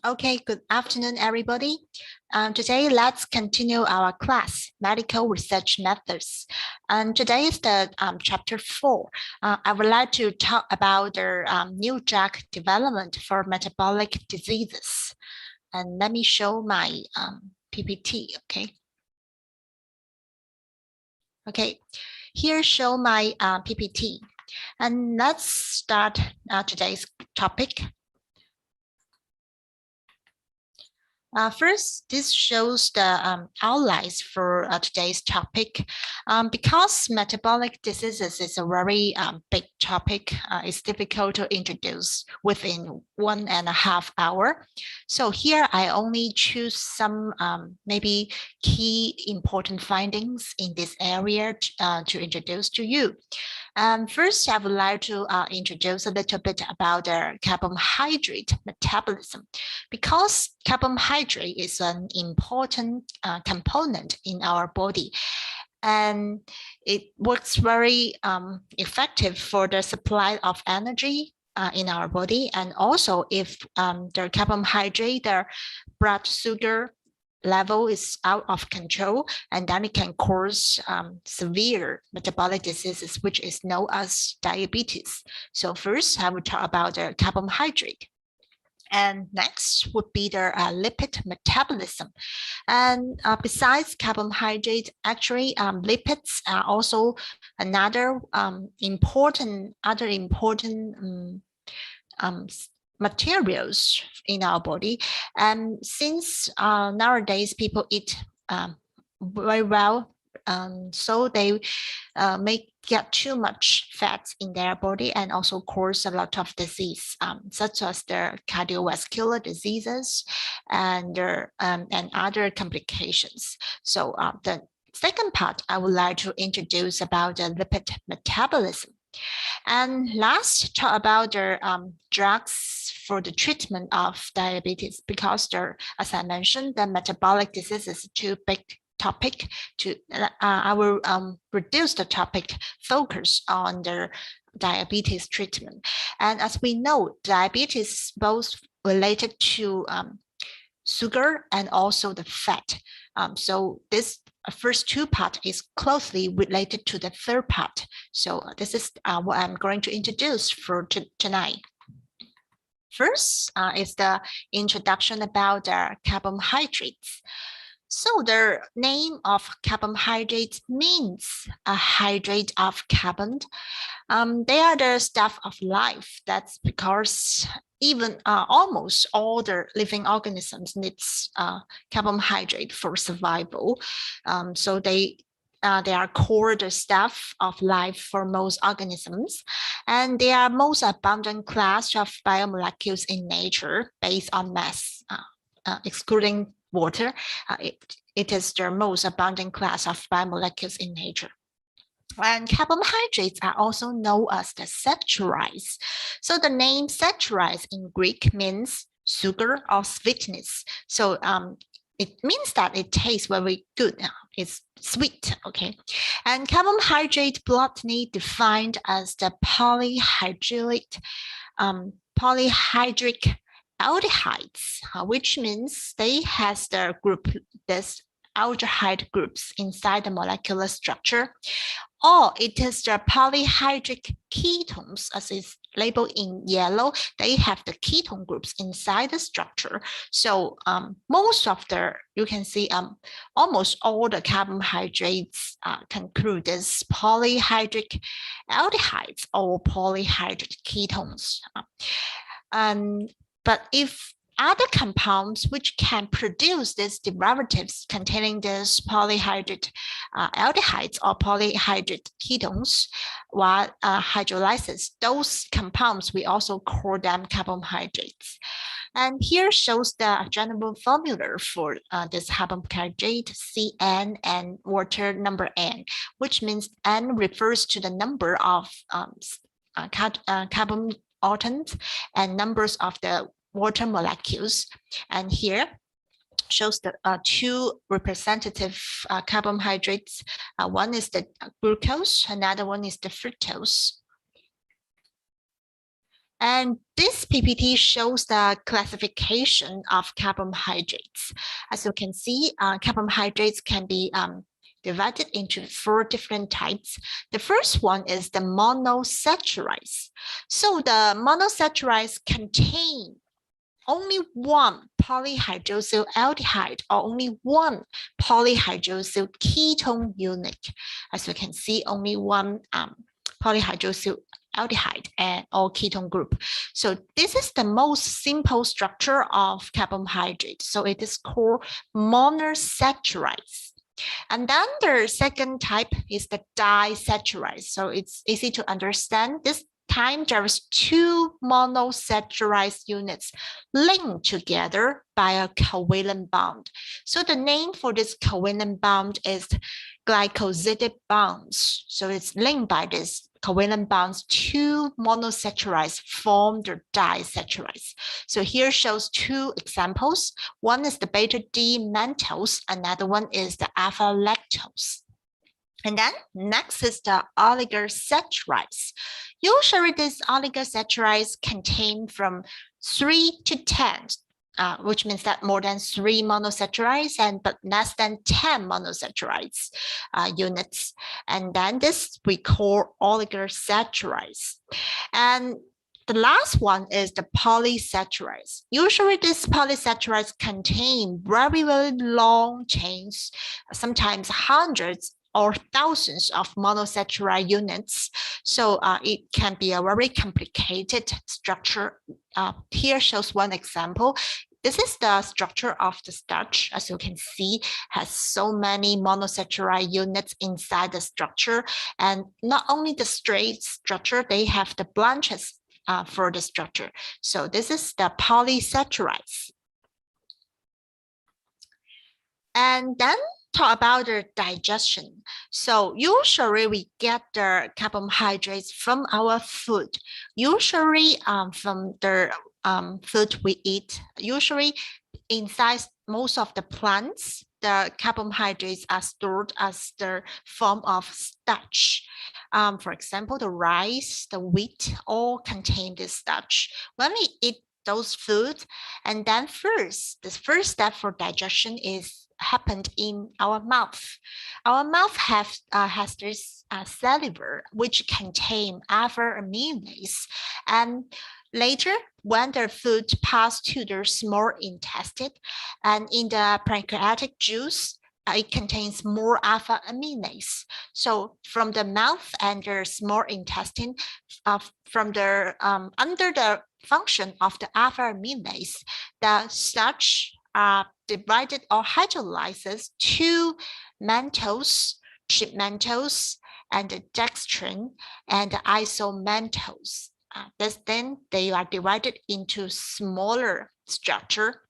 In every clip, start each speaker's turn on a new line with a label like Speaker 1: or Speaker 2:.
Speaker 1: Okay, good afternoon, everybody. Today, let's continue our class, Medical Research Methods. And today is the chapter 4. I would like to talk about the new drug development for metabolic diseases. And let me show my PPT, okay? Okay, here show my PPT. And let's start today's topic. First, this shows the outlines for today's topic. Because metabolic diseases is a very big topic, it's difficult to introduce within 1.5 hours. So here I only choose some maybe key important findings in this area to introduce to you. First, I would like to introduce a little bit about the carbohydrate metabolism, because carbohydrate is an important component in our body, and it works very effective for the supply of energy in our body. And also, if the carbohydrate, the blood sugar level is out of control, and then it can cause severe metabolic diseases, which is known as diabetes. So first, I will talk about the carbohydrate. And next would be the lipid metabolism. And besides carbohydrate, actually lipids are also another important materials in our body. And since nowadays people eat very well, so they may get too much fat in their body and also cause a lot of disease, such as the cardiovascular diseases and other complications. So the second part I would like to introduce about the lipid metabolism. And last, talk about the drugs for the treatment of diabetes, because as I mentioned, the metabolic disease is too big topic to I will reduce the topic focus on the diabetes treatment. And as we know, diabetes is both related to sugar and also the fat. So this first two part is closely related to the third part. So this is what I'm going to introduce for tonight. First is the introduction about the carbohydrates. So the name of carbohydrates means a hydrate of carbon. They are the stuff of life. That's because even almost all the living organisms needs carbohydrate for survival. So they are core the stuff of life for most organisms, and they are most abundant class of biomolecules in nature based on mass, excluding water. It is the most abundant class of biomolecules in nature. And carbohydrates are also known as the saccharides. So the name saccharides in Greek means sugar or sweetness. So it means that it tastes very good. It's sweet, okay? And carbohydrate bluntly defined as the polyhydric aldehydes, which means they has the group, this aldehyde groups inside the molecular structure, or it is the polyhydric ketones, as is labeled in yellow. They have the ketone groups inside the structure. So most of you can see almost all the carbohydrates conclude as polyhydric aldehydes or polyhydric ketones. But if other compounds which can produce these derivatives containing these polyhydrate aldehydes or polyhydrate ketones, while hydrolysis, those compounds, we also call them carbohydrates. And here shows the general formula for this carbohydrate, CN and water number N, which means N refers to the number of carbon atoms and numbers of the water molecules. And here shows the two representative carbohydrates. One is the glucose, another one is the fructose. And this PPT shows the classification of carbohydrates. As you can see, carbohydrates can be divided into 4 different types. The first one is the monosaccharides. So the monosaccharides contain only one polyhydrosyl aldehyde or only one polyhydrosyl ketone unit. As you can see, only one polyhydrosyl aldehyde and or ketone group. So this is the most simple structure of carbohydrate. So it is called monosaccharides. And then the second type is the disaccharides. So it's easy to understand. This time there is 2 monosaccharide units linked together by a covalent bond. So the name for this covalent bond is glycolytic bonds. So it's linked by this covalent bonds. 2 monosaccharides form the disaccharides. So here shows 2 examples. One is the beta D mantose, another one is the alpha lactose. And then next is the oligosaccharides. Usually these oligosaccharides contain from 3 to 10, which means that more than 3 monosaccharides but less than 10 monosaccharides units. And then this we call oligosaccharides. And the last one is the polysaccharides. Usually these polysaccharides contain very, very long chains, sometimes hundreds or thousands of monosaccharide units. So it can be a very complicated structure. Here shows one example. This is the structure of the starch. As you can see, has so many monosaccharide units inside the structure. And not only the straight structure, they have the branches for the structure. So this is the polysaccharides. And then talk about the digestion. So usually we get the carbohydrates from our food, usually from the food we eat. Usually inside most of the plants, the carbohydrates are stored as the form of starch. For example, the rice, the wheat, all contain this starch. When we eat those foods, and then the first step for digestion is happened in our mouth. Our mouth has this saliva which contain alpha amylase, and later when the food passed to the small intestine, and in the pancreatic juice, it contains more alpha amylase. So from the mouth and the small intestine, from the under the function of the alpha amylase, the starch divided or hydrolyzes to mantose, chip mantose, and the dextrin and the isomentose. Then they are divided into smaller structure.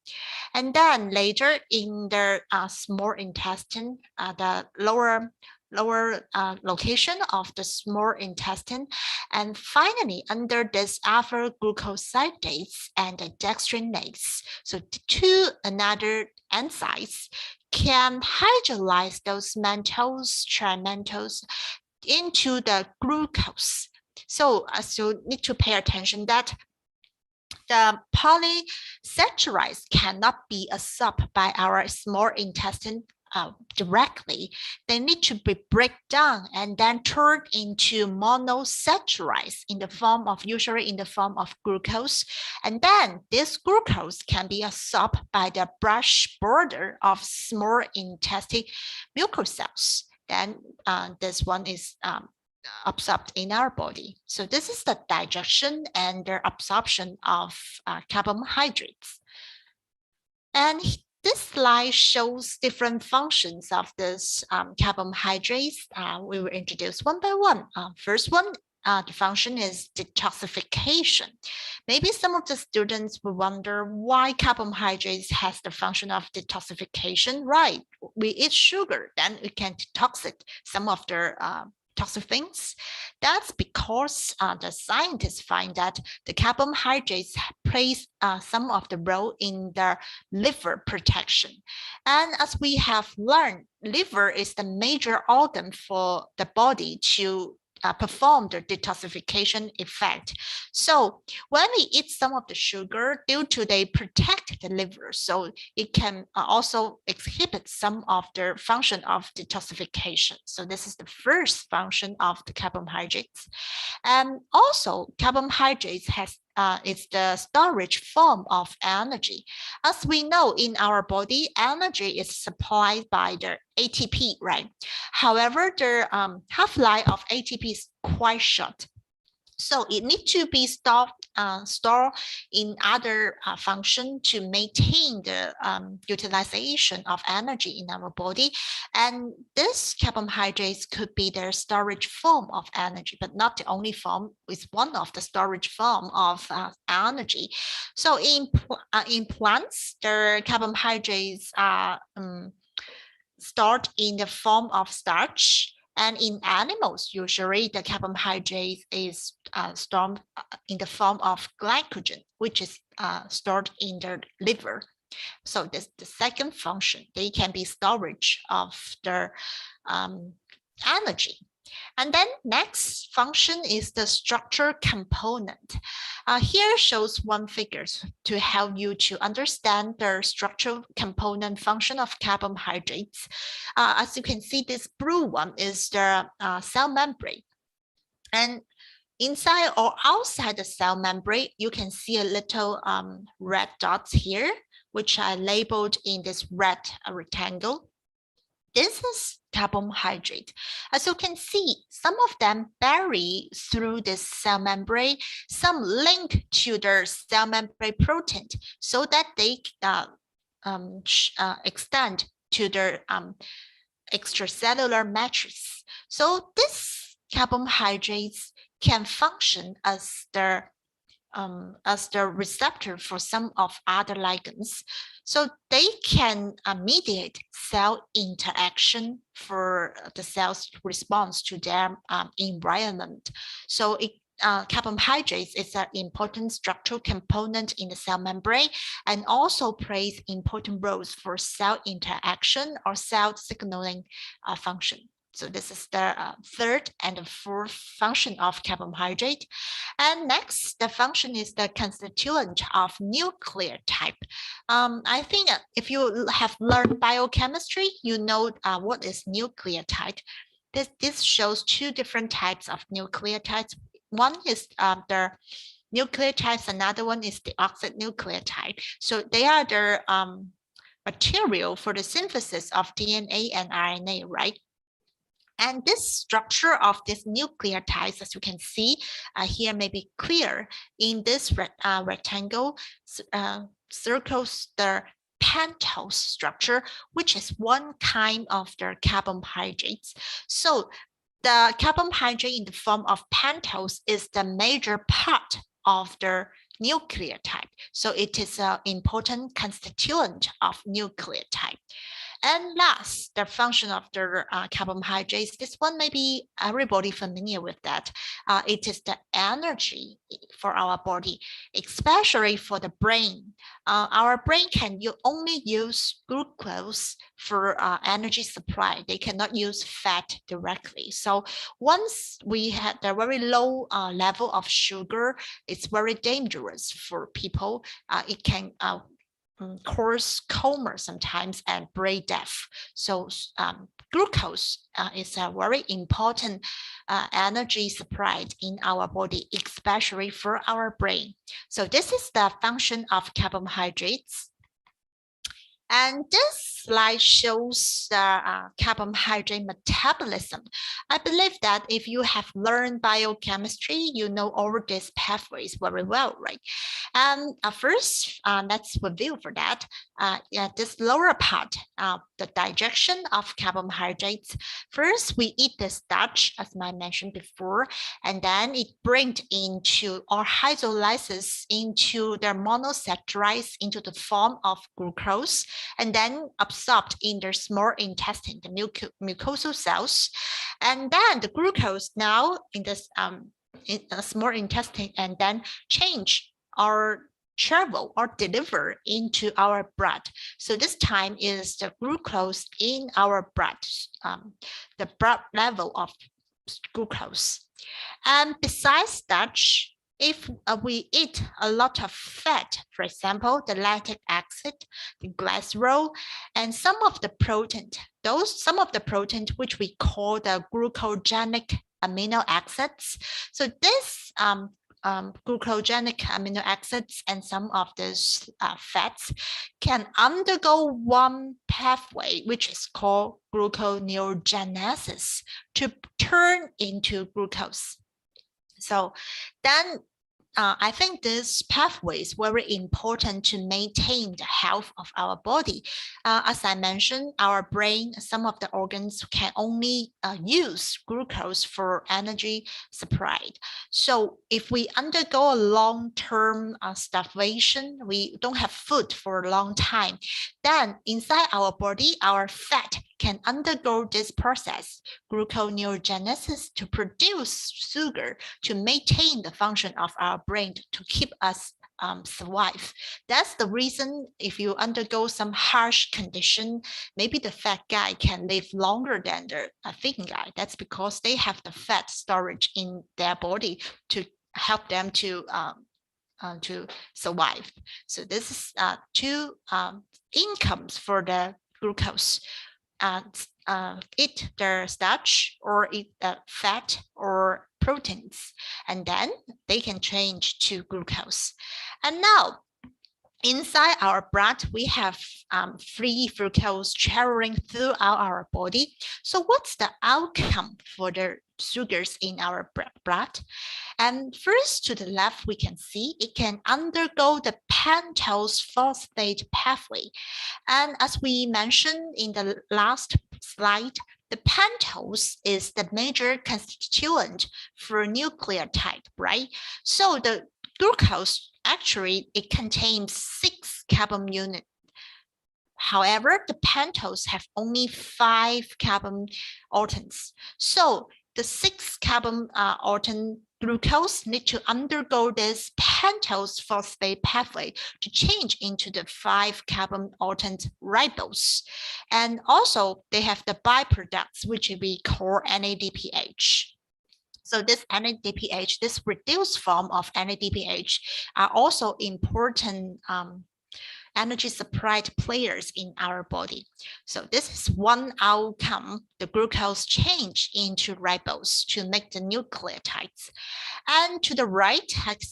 Speaker 1: And then later in the small intestine, the lower location of the small intestine, and finally under this alpha glucosidase and the dextrinases. So two another enzymes can hydrolyze those mantose, trimantose into the glucose. So you need to pay attention that the polysaccharides cannot be absorbed by our small intestine directly. They need to be break down and then turned into monosaccharides in the form of, usually in the form of glucose. And then this glucose can be absorbed by the brush border of small intestine mucous cells. Then this one is absorbed in our body. So this is the digestion and the absorption of carbohydrates. And this slide shows different functions of this carbohydrates. We will introduce one by one. First one, the function is detoxification. Maybe some of the students will wonder why carbohydrates has the function of detoxification. Right, we eat sugar, then we can detox it, some of the toxic things. That's because the scientists find that the carbohydrates plays some of the role in the liver protection. And as we have learned, liver is the major organ for the body to perform the detoxification effect. So when we eat some of the sugar, due to they protect the liver, so it can also exhibit some of the function of detoxification. So this is the first function of the carbohydrates. And also carbohydrates is the storage form of energy. As we know, in our body, energy is supplied by the ATP, right? However, the half-life of ATP is quite short. So it needs to be stored in other function to maintain the utilization of energy in our body. And this carbohydrates could be their storage form of energy, but not the only form. It's one of the storage form of energy. So in plants, the carbohydrates are stored in the form of starch. And in animals, usually the carbohydrate is stored in the form of glycogen, which is stored in the liver. So this the second function. They can be storage of the energy. And then next function is the structure component. Here shows one figure to help you to understand the structural component function of carbohydrates. As you can see, this blue one is the cell membrane. And inside or outside the cell membrane, you can see a little red dots here, which are labeled in this red rectangle. This is carbohydrate. As you can see, some of them bury through this cell membrane, some link to the cell membrane protein so that they extend to the extracellular matrix. So this carbohydrates can function as the receptor for some of other ligands. So they can mediate cell interaction for the cell's response to their environment. So carbohydrates is an important structural component in the cell membrane and also plays important roles for cell interaction or cell signaling function. So this is the third and the fourth function of carbohydrate. And next, the function is the constituent of nucleotide. I think if you have learned biochemistry, you know what is nucleotide. This shows two different types of nucleotides. One is the nucleotides, another one is the oxynucleotide. So they are the material for the synthesis of DNA and RNA, right? And this structure of this nucleotides, as you can see here, may be clear in this rectangle, circles the pentose structure, which is one kind of the carbohydrates. So the carbohydrate in the form of pentose is the major part of the nucleotide. So it is an important constituent of nucleotide. And last, the function of the carbohydrates. This one may be everybody familiar with that. It is the energy for our body, especially for the brain. Our brain can only use glucose for energy supply. They cannot use fat directly. So once we had a very low level of sugar, it's very dangerous for people. It can cause coma sometimes and brain death. So glucose is a very important energy supplied in our body, especially for our brain. So this is the function of carbohydrates. And this slide shows the carbohydrate metabolism. I believe that if you have learned biochemistry, you know all these pathways very well, right? And first, let's review for that. This lower part, the digestion of carbohydrates. First, we eat the starch, as I mentioned before, and then it brings into or hydrolyzes into the monosaccharides into the form of glucose, and then absorbed in the small intestine, the mucosal cells. And then the glucose now in this in a small intestine and then change or travel or deliver into our blood. So this time is the glucose in our blood, the blood level of glucose. And besides starch, if we eat a lot of fat, for example, the lactic acid, the glycerol, and some of the protein, which we call the glucogenic amino acids. So this glucogenic amino acids and some of these fats can undergo one pathway, which is called gluconeogenesis, to turn into glucose. So then I think this pathway is very important to maintain the health of our body. As I mentioned, our brain, some of the organs can only use glucose for energy supply. So if we undergo a long-term starvation, we don't have food for a long time, then inside our body, our fat can undergo this process, gluconeogenesis, to produce sugar to maintain the function of our brain to keep us survive. That's the reason if you undergo some harsh condition, maybe the fat guy can live longer than the thin guy. That's because they have the fat storage in their body to help them to survive. So this is two incomes for the glucose. Eat the starch or eat the fat or proteins, and then they can change to glucose. And now inside our blood, we have free fructose traveling throughout our body. So what's the outcome for the sugars in our blood? And first, to the left, we can see it can undergo the pentose phosphate pathway. And as we mentioned in the last slide, the pentose is the major constituent for nucleotide, right? So the glucose, actually, it contains 6 carbon units. However, the pentose have only 5 carbon atoms. So the 6 carbon atom glucose need to undergo this pentose phosphate pathway to change into the 5 carbon atom ribose. And also they have the byproducts, which we call NADPH. So this NADPH, this reduced form of NADPH, are also important energy supplied players in our body. So this is one outcome, the glucose change into ribose to make the nucleotides. And to the right,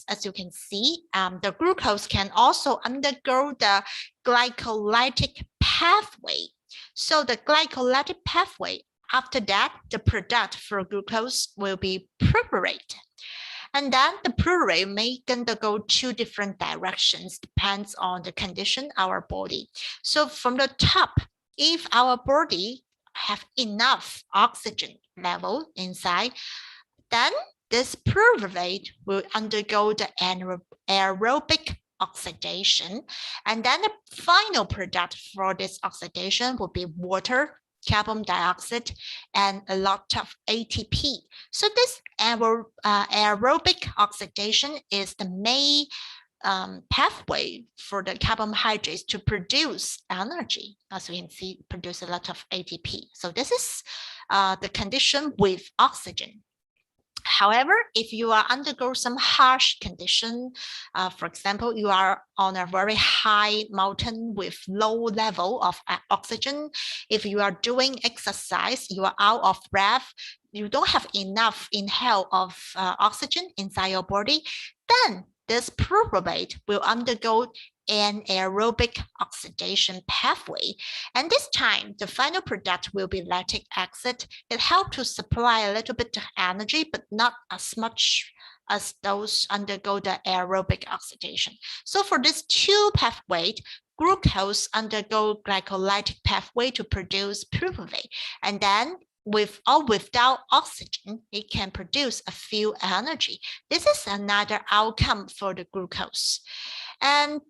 Speaker 1: as you can see, the glucose can also undergo the glycolytic pathway. So the glycolytic pathway, after that, the product for glucose will be pyruvate. And then the pyruvate may undergo 2 different directions, depends on the condition our body. So from the top, if our body have enough oxygen level inside, then this pyruvate will undergo the aerobic oxidation. And then the final product for this oxidation will be water, carbon dioxide, and a lot of ATP. So this aerobic oxidation is the main pathway for the carbohydrates to produce energy. As we can see, produce a lot of ATP. So this is the condition with oxygen. However, if you are undergo some harsh condition, for example, you are on a very high mountain with low level of oxygen, if you are doing exercise, you are out of breath, you don't have enough inhale of oxygen inside your body, then this pyruvate will undergo an aerobic oxidation pathway. And this time, the final product will be lactic acid. It helps to supply a little bit of energy, but not as much as those undergo the aerobic oxidation. So for these 2 pathways, glucose undergo glycolytic pathway to produce pyruvate. And then with or without oxygen, it can produce a few energy. This is another outcome for the glucose. And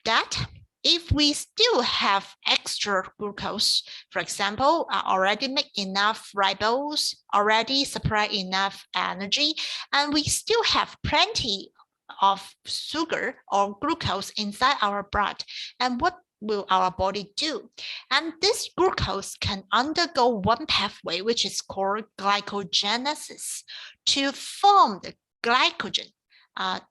Speaker 1: that if we still have extra glucose, for example, already make enough ribose, already supply enough energy, and we still have plenty of sugar or glucose inside our blood. And what will our body do? And this glucose can undergo one pathway, which is called glycogenesis, to form the glycogen.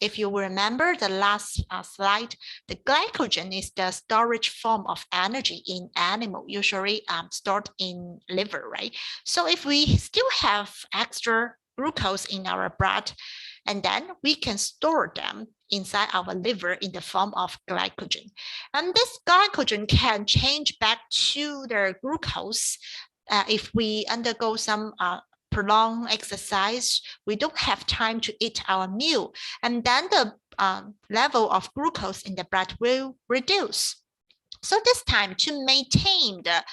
Speaker 1: If you remember the last slide, the glycogen is the storage form of energy in animal, usually stored in liver, right? So if we still have extra glucose in our blood, and then we can store them inside our liver in the form of glycogen. And this glycogen can change back to the glucose if we undergo some prolonged exercise, we don't have time to eat our meal, and then the level of glucose in the blood will reduce. So this time, to maintain the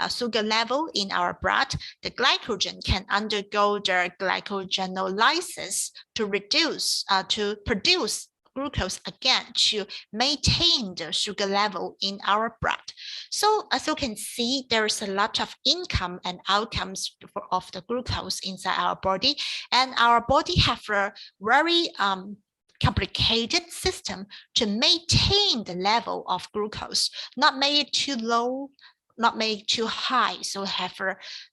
Speaker 1: sugar level in our blood, the glycogen can undergo the glycogenolysis to produce glucose again to maintain the sugar level in our blood. So as you can see, there's a lot of income and outcomes of the glucose inside our body, and our body have a very complicated system to maintain the level of glucose, not make it too low, not make it too high, so have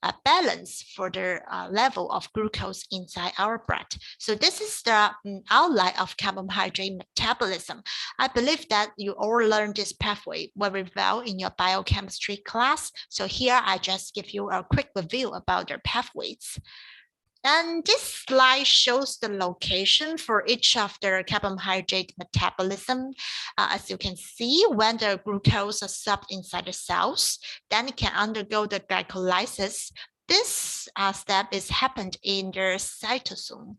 Speaker 1: a balance for the level of glucose inside our blood. So this is the outline of carbohydrate metabolism. I believe that you all learned this pathway very well in your biochemistry class. So here I just give you a quick review about their pathways. And this slide shows the location for each of the carbohydrate metabolism. As you can see, when the glucose is absorbed inside the cells, then it can undergo the glycolysis. This step is happened in the cytosol.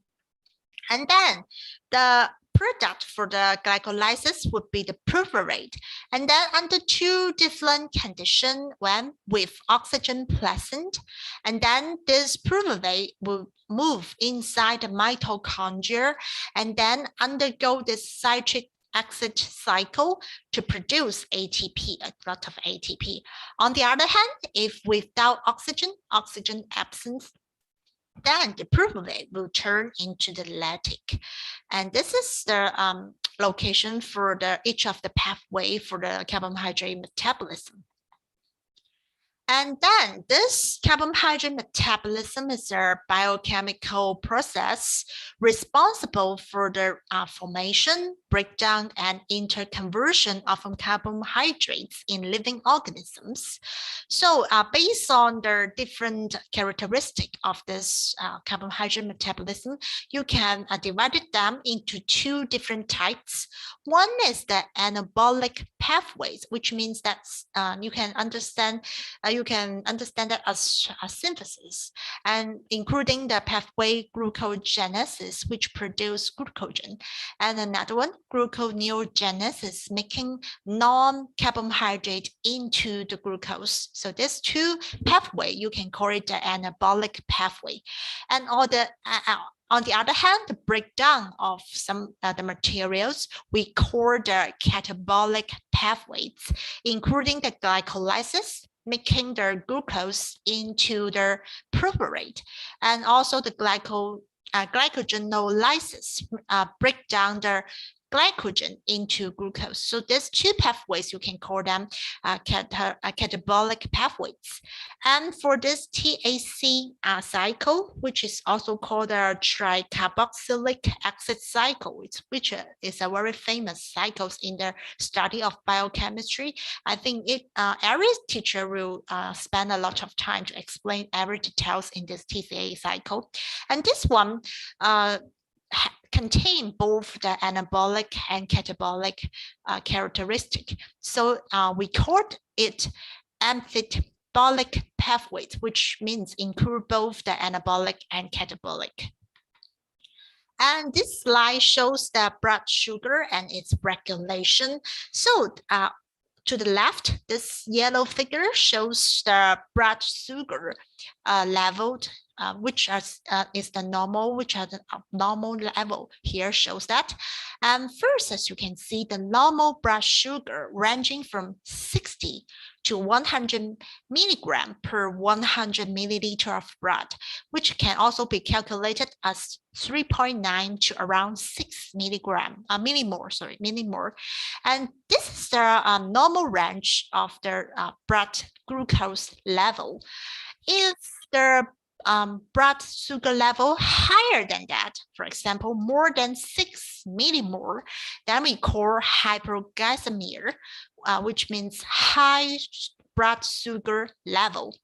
Speaker 1: And then the product for the glycolysis would be the pyruvate. And then under two different conditions, when with oxygen present, and then this pyruvate will move inside the mitochondria and then undergo this citric acid cycle to produce ATP, a lot of ATP. On the other hand, if without oxygen absence, then the pyruvate will turn into the lactic. And this is the location for each of the pathway for the carbohydrate metabolism. And then this carbohydrate metabolism is a biochemical process responsible for the formation, breakdown, and interconversion of carbohydrates in living organisms. So based on the different characteristics of this carbohydrate metabolism, you can divide them into two different types. One is the anabolic pathways, which means that you can understand that as a synthesis, and including the pathway glucogenesis, which produce glucogen, and another one, gluconeogenesis, making non-carbohydrate into the glucose. So there's two pathway, you can call it the anabolic pathway. And all the on the other hand, the breakdown of some the materials we call the catabolic pathways, including the glycolysis, making the glucose into the pyruvate, and also the glycogenolysis, break down the glycogen into glucose. So there's two pathways, you can call them catabolic pathways. And for this TAC cycle, which is also called the tricarboxylic acid cycle, which is a very famous cycle in the study of biochemistry. I think every teacher will spend a lot of time to explain every details in this TCA cycle. And this one contain both the anabolic and catabolic characteristic. So we called it metabolic pathways, which means include both the anabolic and catabolic. And this slide shows the blood sugar and its regulation. So to the left, this yellow figure shows the blood sugar level which is the normal, which are the abnormal level. Here shows that. First, as you can see, the normal blood sugar ranging from 60 to 100 milligram per 100 milliliter of blood, which can also be calculated as 3.9 to around 6 millimole. And this is the normal range of the blood glucose level. If the blood sugar level higher than that, for example, more than 6 millimole, then we call hyperglycemia, which means high blood sugar level.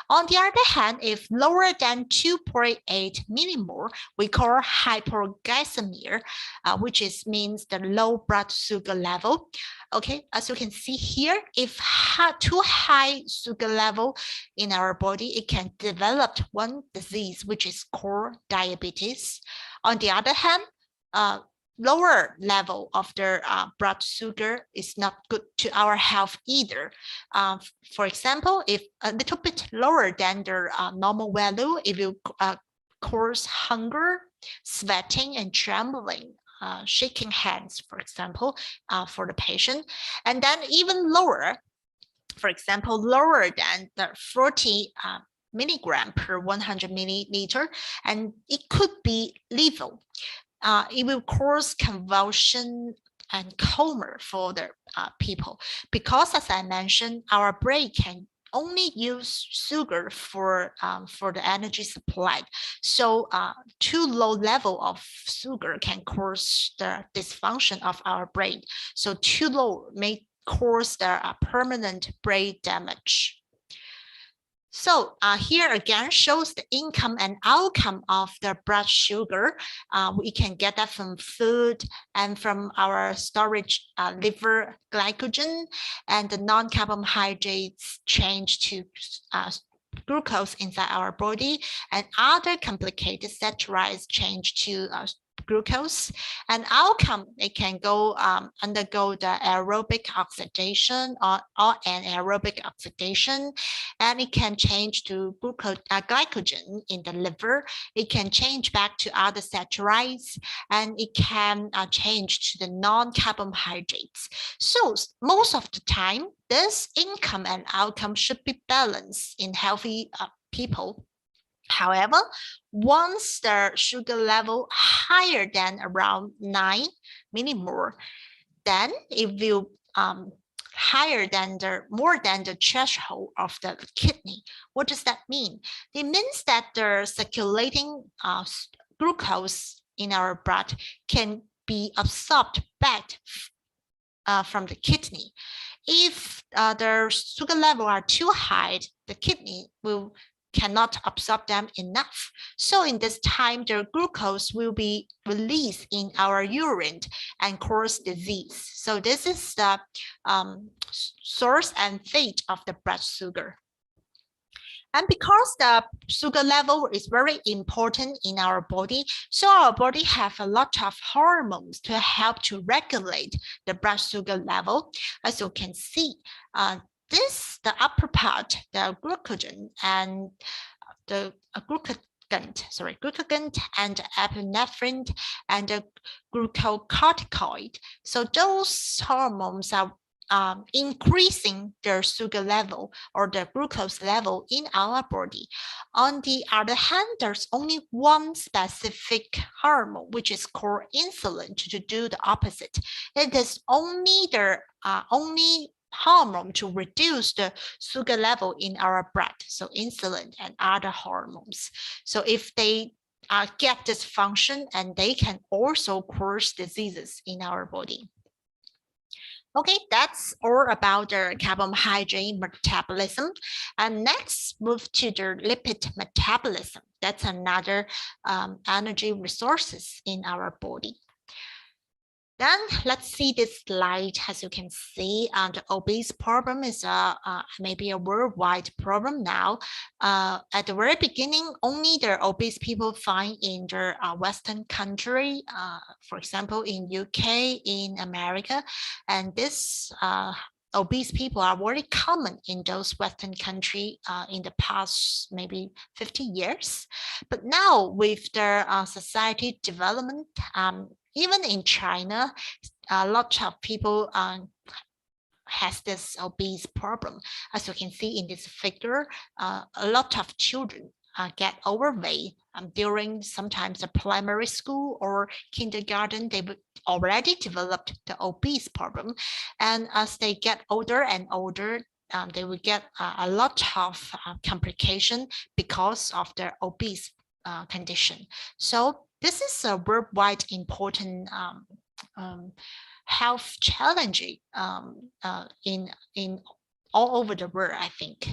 Speaker 1: On the other hand, if lower than 2.8 millimole, we call hypoglycemia, which means the low blood sugar level. Okay, as you can see here, if too high sugar level in our body, it can develop one disease, which is called diabetes. On the other hand, lower level of the blood sugar is not good to our health either. For example, if a little bit lower than the normal value, it will cause hunger, sweating, and trembling. Shaking hands, for example, for the patient. And then even lower, for example, lower than the 40 milligram per 100 milliliter, and it could be lethal. It will cause convulsion and coma for the people, because as I mentioned, our brain can only use sugar for the energy supply. So too low level of sugar can cause the dysfunction of our brain. So too low may cause the permanent brain damage. So here again shows the income and outcome of the blood sugar. We can get that from food and from our storage liver glycogen, and the non-carbohydrates change to glucose inside our body, and other complicated saccharides change to glucose. And outcome, it can go undergo the aerobic oxidation or anaerobic oxidation, and it can change to glycogen in the liver. It can change back to other saccharides, and it can change to the non-carbohydrates. So most of the time, this income and outcome should be balanced in healthy people. However, once the sugar level higher than around 9 millimole, then it will higher than more than the threshold of the kidney. What does that mean? It means that the circulating glucose in our blood can be absorbed back from the kidney. If the sugar level are too high, the kidney cannot absorb them enough. So in this time, the glucose will be released in our urine and cause disease. So this is the source and fate of the blood sugar. And because the sugar level is very important in our body, so our body have a lot of hormones to help to regulate the blood sugar level. As you can see, the upper part, the glucagon and the glucagon and epinephrine and the glucocorticoid. So those hormones are increasing the sugar level or the glucose level in our body. On the other hand, there's only one specific hormone, which is called insulin, to do the opposite. It is only the only hormone to reduce the sugar level in our blood, so insulin and other hormones. So if they get this function, and they can also cause diseases in our body. Okay, that's all about the carbohydrate metabolism. And next, move to the lipid metabolism. That's another energy resources in our body. Then let's see this slide. As you can see, the obese problem is maybe a worldwide problem now. At the very beginning, only the obese people find in the Western country, for example, in UK, in America, and this obese people are very common in those Western countries in the past maybe 50 years. But now with the society development, even in China, a lot of people has this obese problem. As you can see in this figure, a lot of children get overweight during sometimes the primary school or kindergarten. They would already developed the obese problem, and as they get older and older, they will get a lot of complication because of their obese condition. So this is a worldwide important health challenging in all over the world, I think.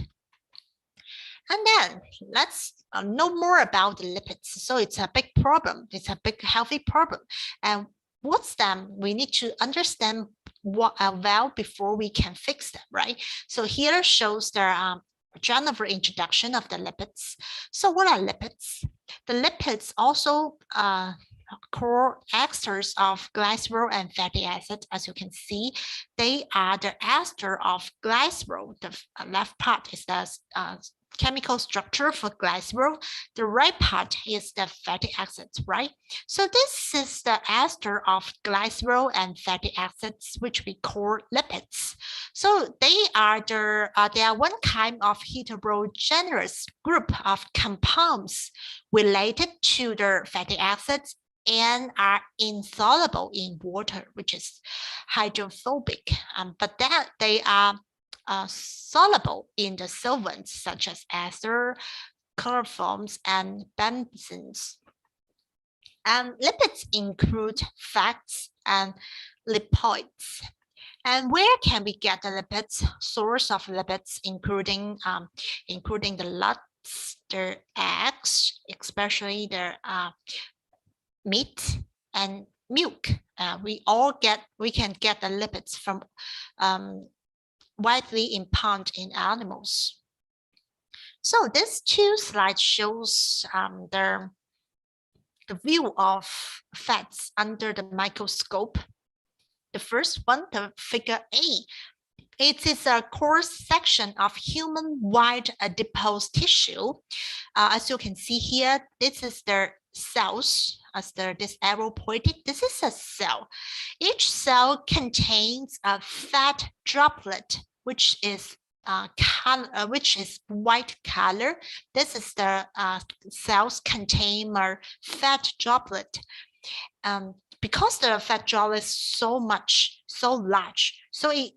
Speaker 1: And then let's know more about the lipids. So it's a big problem. It's a big healthy problem. And what's them? We need to understand what well before we can fix them, right? So here shows the general introduction of the lipids. So what are lipids? The lipids also core esters of glycerol and fatty acid. As you can see, they are the ester of glycerol. The left part is the chemical structure for glycerol. The right part is the fatty acids, right? So this is the ester of glycerol and fatty acids, which we call lipids. So they are one kind of heterogeneous group of compounds related to the fatty acids and are insoluble in water, which is hydrophobic, but that they are soluble in the solvents such as ether, chloroforms, and benzene. And lipids include fats and lipids. And where can we get the lipids? Source of lipids, including the nuts, the eggs, especially the meat and milk. We can get the lipids from widely impounded in animals. So this two slides shows the view of fats under the microscope. The first one, the figure A, it is a cross section of human white adipose tissue. As you can see here, this is the cells. As this arrow pointed, this is a cell. Each cell contains a fat droplet, which is white color. This is the cells contain a fat droplet. Because the fat droplet is so large, so it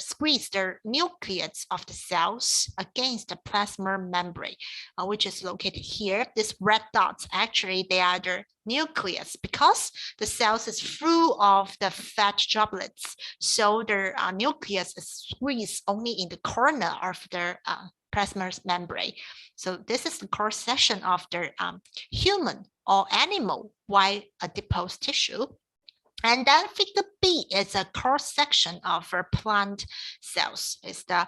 Speaker 1: squeeze the nucleus of the cells against the plasma membrane, which is located here. These red dots, actually, they are the nucleus because the cells is full of the fat droplets. So the nucleus is squeezed only in the corner of the plasma membrane. So this is the cross section of the human or animal white adipose tissue. And then figure B is a cross section of plant cells. It's the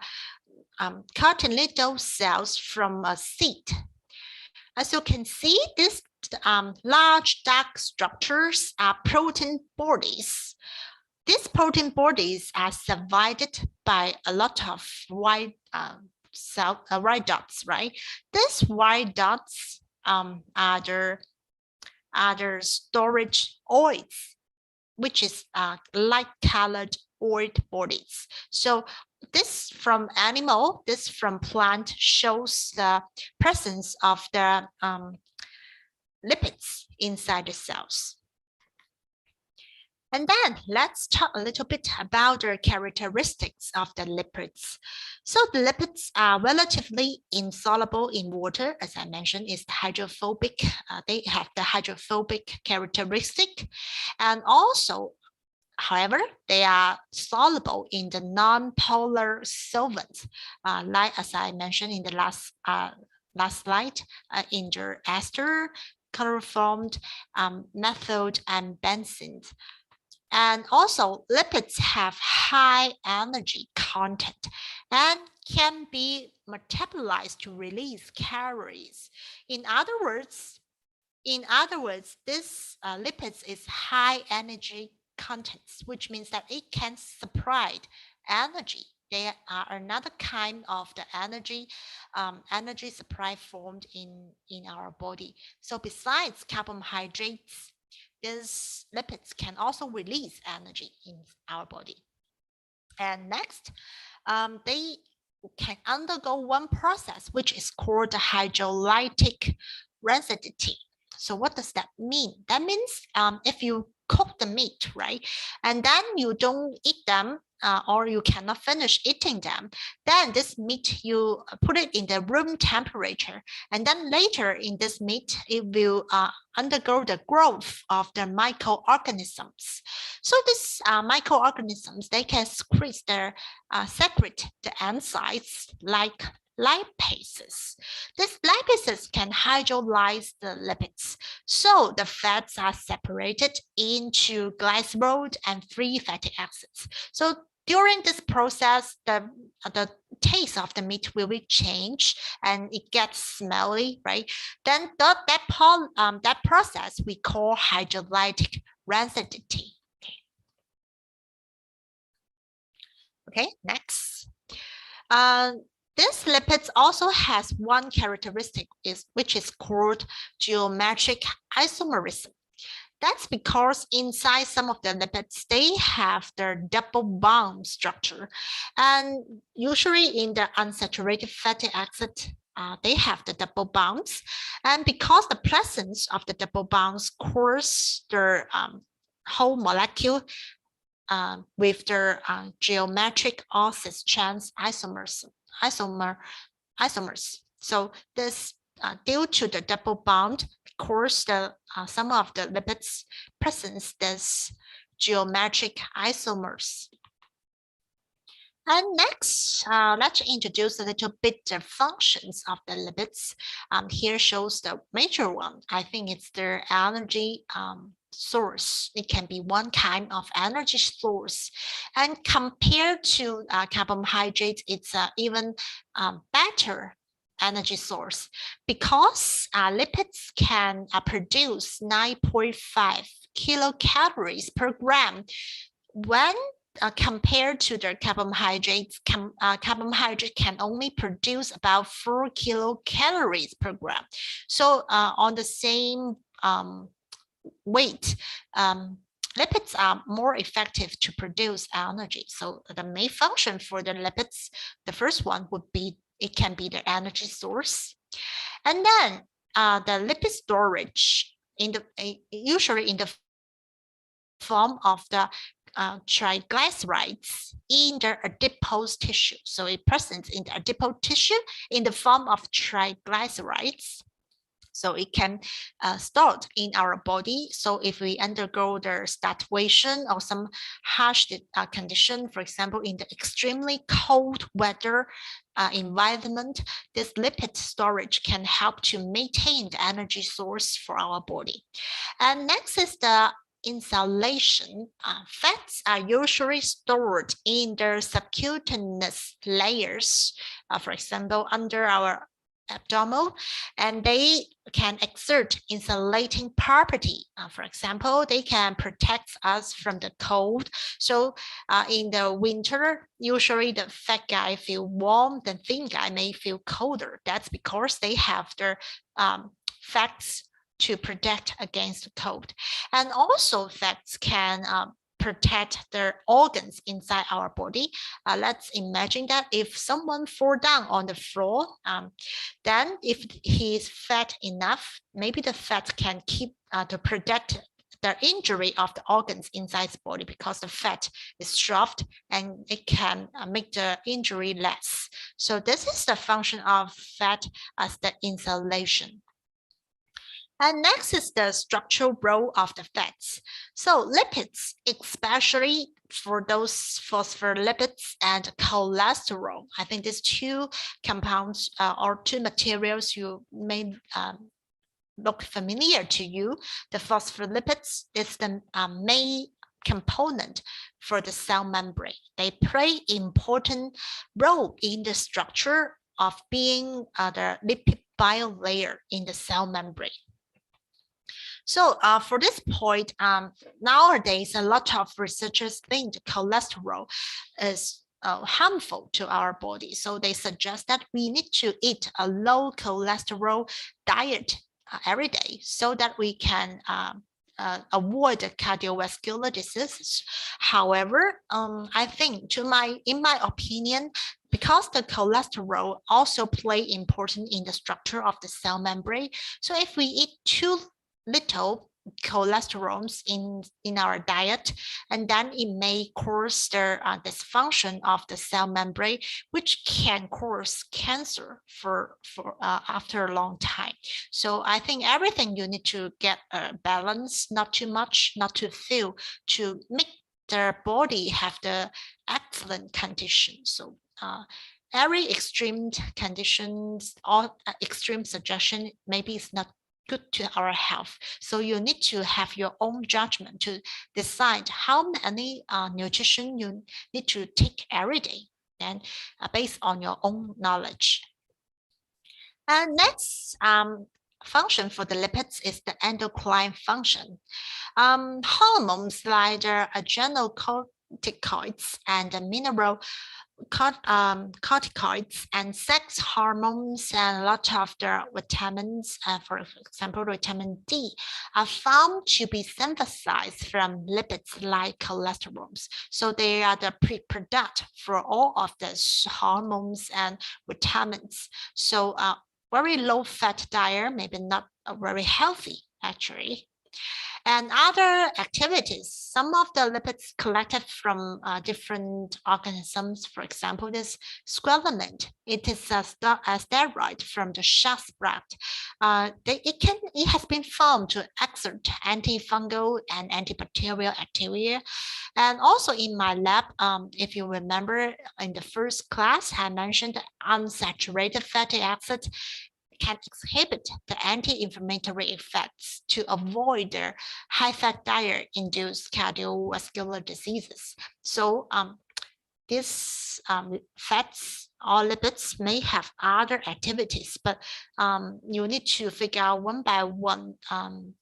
Speaker 1: cotyledon cells from a seed. As you can see, these large dark structures are protein bodies. These protein bodies are surrounded by a lot of white dots, right? These white dots are the storage oils, which is light colored oil bodies. So this from animal, this from plant shows the presence of the lipids inside the cells. And then let's talk a little bit about the characteristics of the lipids. So the lipids are relatively insoluble in water. As I mentioned, is hydrophobic. They have the hydrophobic characteristic. And also, however, they are soluble in the non-polar solvents, like as I mentioned in the last slide, in the ester, chloroformed, methyl, and benzene. And also, lipids have high energy content and can be metabolized to release calories. In other words, this lipids is high energy contents, which means that it can supply energy. They are another kind of the energy supply formed in our body. So besides carbohydrates, these lipids can also release energy in our body. And next, they can undergo one process, which is called the hydrolytic residue. So what does that mean? That means if you cook the meat, right, and then you don't eat them, or you cannot finish eating them, then this meat, you put it in the room temperature, and then later in this meat, it will undergo the growth of the microorganisms. So these microorganisms, they can secrete the enzymes like lipases. These lipases can hydrolyze the lipids, so the fats are separated into glycerol and free fatty acids. So during this process, the taste of the meat will be changed and it gets smelly, right? Then that process we call hydrolytic residue. Okay, next. This lipids also has one characteristic, which is called geometric isomerism. That's because inside some of the lipids, they have their double bond structure. And usually in the unsaturated fatty acid, they have the double bonds. And because the presence of the double bonds causes the whole molecule with their geometric or cis-trans isomers. So this due to the double bond, cause the some of the lipids presents this geometric isomers. And next, let's introduce a little bit the functions of the lipids. Here shows the major one. I think it's their energy source. It can be one kind of energy source. And compared to carbohydrates, it's even better energy source because lipids can produce 9.5 kilocalories per gram when compared to the carbohydrates. Carbohydrate can only produce about 4 kilocalories per gram. So on the same weight, lipids are more effective to produce energy. So the main function for the lipids, the first one would be it can be the energy source. And then the lipid storage usually in the form of the triglycerides in the adipose tissue. So it presents in the adipose tissue in the form of triglycerides. So it can stored in our body. So if we undergo the starvation or some harsh condition, for example, in the extremely cold weather environment, this lipid storage can help to maintain the energy source for our body. And next is the insulation. Fats are usually stored in the subcutaneous layers, for example, under our abdomen, and they can exert insulating property. For example, they can protect us from the cold. So in the winter, usually the fat guy feel warm, the thin guy may feel colder. That's because they have their fats to protect against the cold. And also fats can protect their organs inside our body. Let's imagine that if someone fall down on the floor, then if he is fat enough, maybe the fat can keep to protect the injury of the organs inside the body because the fat is soft and it can make the injury less. So this is the function of fat as the insulation. And next is the structural role of the fats. So lipids, especially for those phospholipids and cholesterol, I think these two compounds or two materials you may look familiar to you. The phospholipids is the main component for the cell membrane. They play important role in the structure of being the lipid bilayer in the cell membrane. So for this point, nowadays, a lot of researchers think cholesterol is harmful to our body. So they suggest that we need to eat a low cholesterol diet every day so that we can avoid cardiovascular diseases. However, I think in my opinion, because the cholesterol also play important in the structure of the cell membrane. So if we eat too little cholesterols in our diet, and then it may cause the dysfunction of the cell membrane, which can cause cancer for after a long time. So I think everything you need to get a balance, not too much, not too few, to make their body have the excellent condition. So every extreme conditions or extreme suggestion maybe is not good to our health. So you need to have your own judgment to decide how many nutrition you need to take every day, and based on your own knowledge. And next function for the lipids is the endocrine function. Hormones like the adrenocorticoids and the mineral corticoids and sex hormones and a lot of the vitamins, for example, vitamin D, are found to be synthesized from lipids like cholesterols. So they are the pre-product for all of the hormones and vitamins. So very low fat diet, maybe not very healthy actually. And other activities, some of the lipids collected from different organisms, for example, this squalene, it is a steroid from the shark spread. It has been found to exert antifungal and antibacterial activity. And also in my lab, if you remember in the first class, I mentioned unsaturated fatty acids can exhibit the anti-inflammatory effects to avoid the high-fat diet-induced cardiovascular diseases. So these fats or lipids may have other activities, but you need to figure out one by one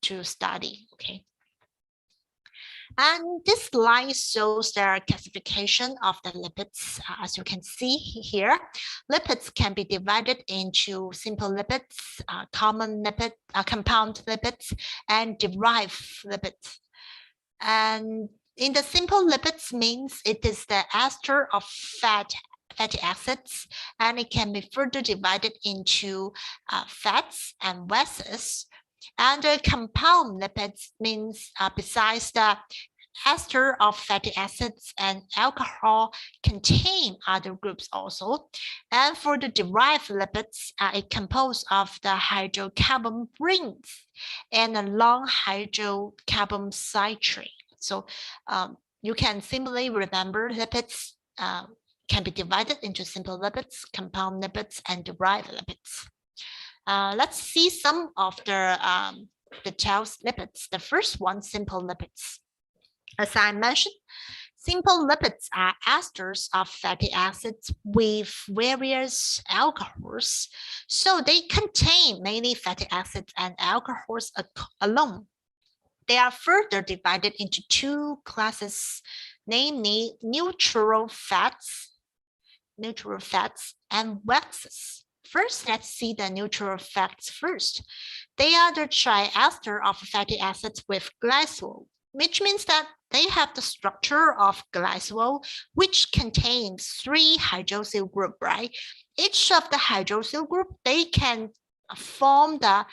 Speaker 1: to study, okay? And this slide shows the classification of the lipids. As you can see here, lipids can be divided into simple lipids, common lipid, compound lipids, and derived lipids. And in the simple lipids means it is the ester of fatty acids, and it can be further divided into fats and acids. And the compound lipids means besides the ester of fatty acids and alcohol contain other groups also. And for the derived lipids, it composed of the hydrocarbon rings and a long hydrocarbon citrate. So you can simply remember lipids can be divided into simple lipids, compound lipids, and derived lipids. Let's see some of the details lipids. The first one, simple lipids. As I mentioned, simple lipids are esters of fatty acids with various alcohols. So they contain mainly fatty acids and alcohols alone. They are further divided into two classes, namely neutral fats and waxes. First, let's see the neutral fats first. They are the triester of fatty acids with glycerol, which means that they have the structure of glycerol, which contains 3 hydroxyl group, right? Each of the hydroxyl group, they can form the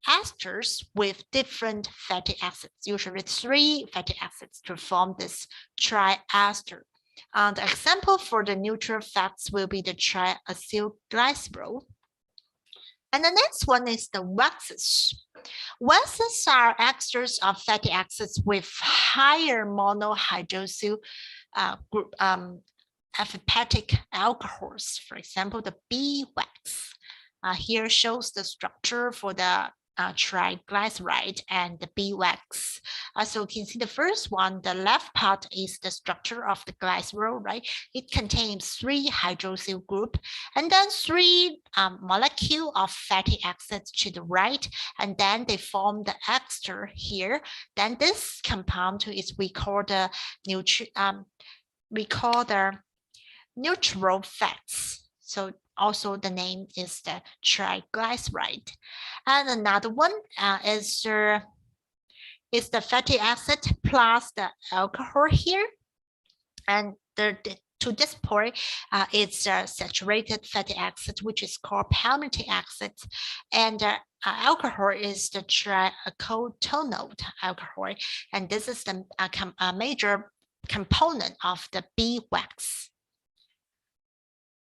Speaker 1: esters with different fatty acids, usually 3 fatty acids to form this triester. The example for the neutral fats will be the triacylglycerol. And the next one is the waxes. Waxes are esters of fatty acids with higher monohydroxyl group aliphatic alcohols. For example, the B wax. Here shows the structure for the triglyceride and the B wax. So you can see the first one, the left part is the structure of the glycerol, right? It contains 3 hydroxyl group and then 3 molecule of fatty acids to the right, and then they form the ester here. Then this compound is we call the neutral fats. So also the name is the triglyceride. And another one is the fatty acid plus the alcohol here. And to this point, it's saturated fatty acid, which is called palmitic acid, and alcohol is the tricotonyl alcohol, and this is the major component of the beeswax.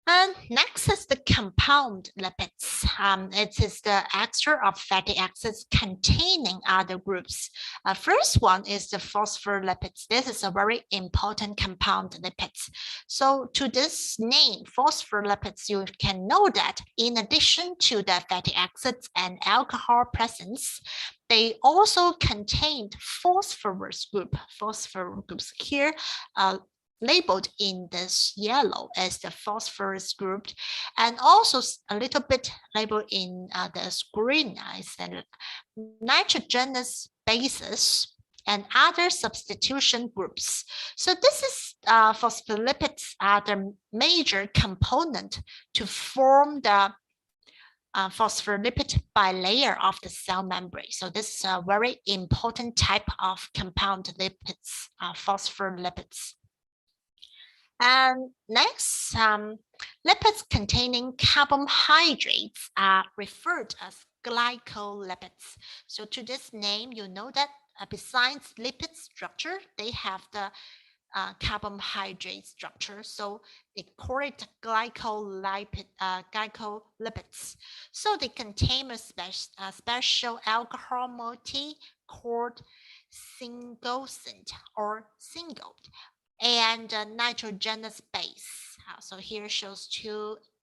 Speaker 1: And next is the compound lipids. It is the extra of fatty acids containing other groups. First one is the phospholipids. This is a very important compound lipids. So to this name, phospholipids, you can know that in addition to the fatty acids and alcohol presence, they also contained phosphorus group. Phosphorus groups here labeled in this yellow as the phosphorus group, and also a little bit labeled in this green as the nitrogenous bases and other substitution groups. So this is phospholipids are the major component to form the phospholipid bilayer of the cell membrane. So this is a very important type of compound lipids, phospholipids. And next, lipids containing carbohydrates are referred as glycolipids. So to this name, you know that besides lipid structure, they have the carbohydrate structure. So they call it glycolipids. So they contain a special alcohol moiety called Sglt or Sglt, and nitrogenous base. So here shows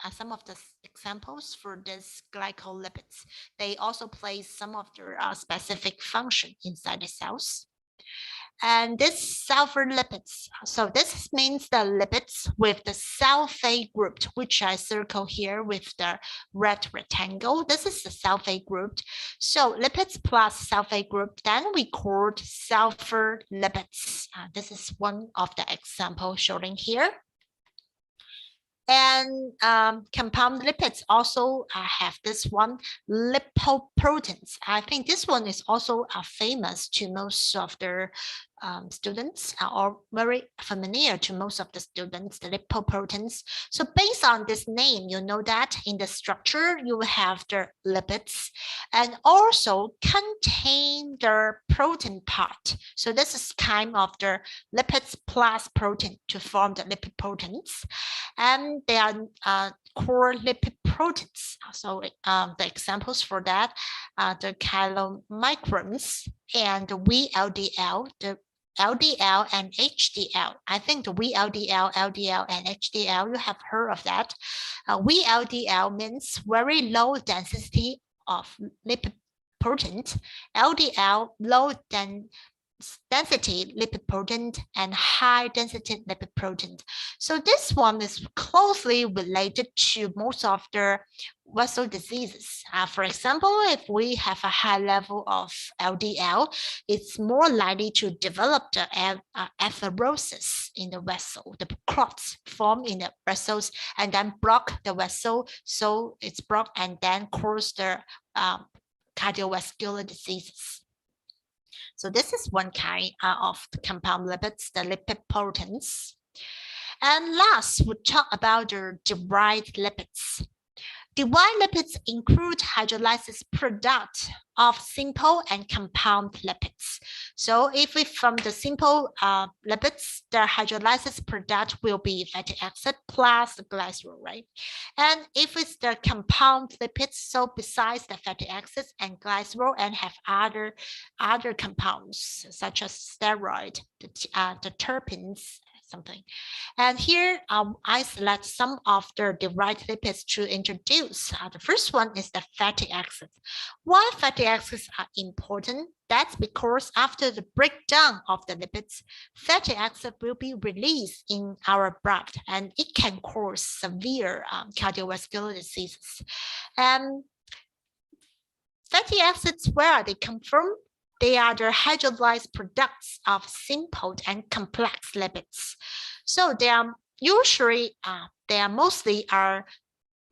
Speaker 1: some of the examples for this glycolipids. They also play some of their specific function inside the cells. And this sulfur lipids. So this means the lipids with the sulfate group, which I circle here with the red rectangle. This is the sulfate group. So lipids plus sulfate group, then we called sulfur lipids. This is one of the examples shown here. And compound lipids also have this one, lipoproteins. I think this one is also famous to most of the students, or very familiar to most of the students, the lipoproteins. So based on this name, you know that in the structure, you have the lipids and also contain the protein part. So this is kind of the lipids plus protein to form the lipoproteins. And they are core lipoproteins. So the examples for that are the chylomicrons and the VLDL, the LDL and HDL. I think the VLDL, LDL, and HDL, you have heard of that. VLDL means very low density of lipid protein. LDL, low density lipid protein, and high density lipid protein. So this one is closely related to most of the vessel diseases. For example, if we have a high level of LDL, it's more likely to develop the atherosclerosis in the vessel. The clots form in the vessels and then block the vessel. So it's blocked and then cause the cardiovascular diseases. So this is one kind of the compound lipids, the lipoproteins. And last, we'll talk about the derived lipids. Derived lipids include hydrolysis product of simple and compound lipids. So if we from the simple lipids, the hydrolysis product will be fatty acid plus the glycerol, right? And if it's the compound lipids, so besides the fatty acids and glycerol, and have other compounds such as steroid, the terpenes, something. And here I select some of the derived lipids to introduce. The first one is the fatty acids. Why fatty acids are important? That's because after the breakdown of the lipids, fatty acid will be released in our blood, and it can cause severe cardiovascular diseases. And fatty acids, where they come from? They are the hydrolyzed products of simple and complex lipids. So they are usually they are mostly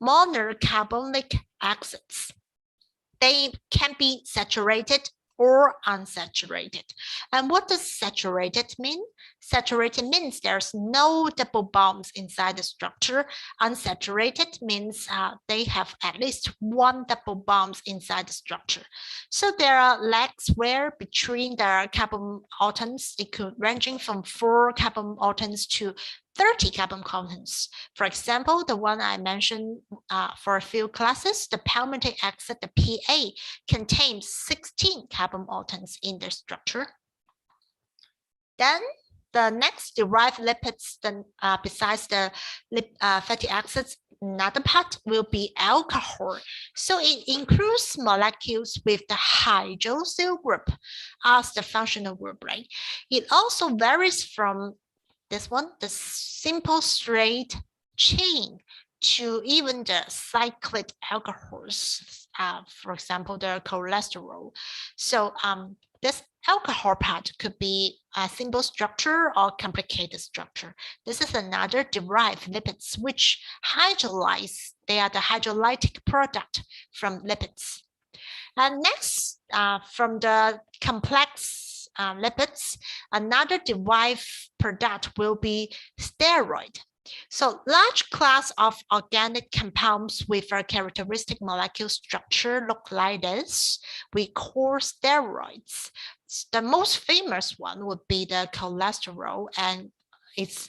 Speaker 1: monocarbonic acids. They can be saturated or unsaturated. And what does saturated mean? Saturated means there's no double bonds inside the structure. Unsaturated means they have at least one double bonds inside the structure. So there are lags where between the carbon atoms, it could ranging from 4 carbon atoms to 30 carbon atoms. For example, the one I mentioned for a few classes, the palmitic acid, the PA, contains 16 carbon atoms in the structure. Then the next derived lipids, besides the fatty acids, another part will be alcohol. So it includes molecules with the hydroxyl group as the functional group, right? It also varies from this one, the simple straight chain, to even the cyclic alcohols, for example, the cholesterol. So this alcohol part could be a simple structure or complicated structure. This is another derived lipids which hydrolyze. They are the hydrolytic product from lipids. And next, from the complex lipids, another derived product will be steroid. So large class of organic compounds with a characteristic molecular structure look like this. We call steroids. The most famous one would be the cholesterol and its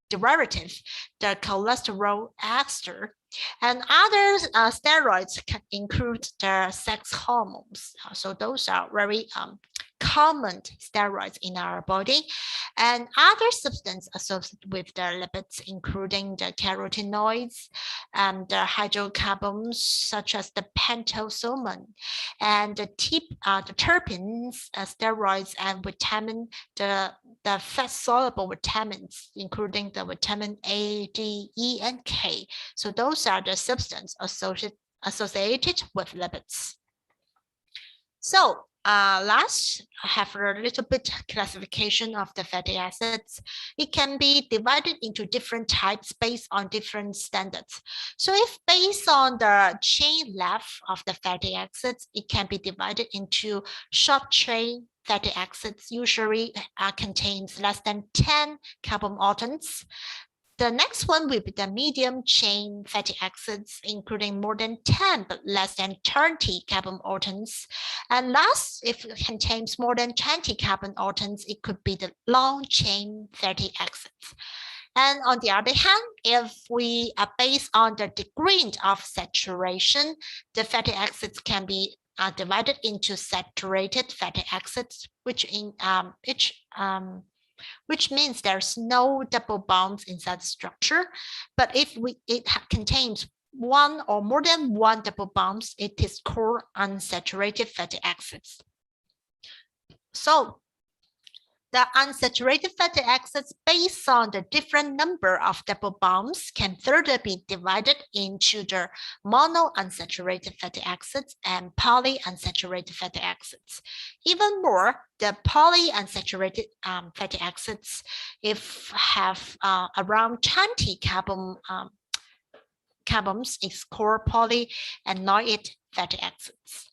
Speaker 1: derivative, the cholesterol ester. And other steroids can include the sex hormones. So those are very common steroids in our body, and other substances associated with the lipids, including the carotenoids and the hydrocarbons, such as the pentose, and the terpenes, steroids, and vitamin, the fat-soluble vitamins, including the vitamin A, D, E, and K. So those are the substances associated with lipids. So last, I have a little bit classification of the fatty acids. It can be divided into different types based on different standards. So if based on the chain length of the fatty acids, it can be divided into short chain fatty acids, usually contains less than 10 carbon atoms. The next one will be the medium chain fatty acids, including more than 10 but less than 20 carbon atoms. And last, if it contains more than 20 carbon atoms, it could be the long chain fatty acids. And on the other hand, if we are based on the degree of saturation, the fatty acids can be divided into saturated fatty acids, which means there's no double bonds inside the structure. But if it contains one or more than one double bonds, it is called unsaturated fatty acids. So the unsaturated fatty acids, based on the different number of double bonds, can further be divided into the monounsaturated fatty acids and polyunsaturated fatty acids. Even more, the polyunsaturated fatty acids, if have around 20 carbons, is called polyanoid fatty acids.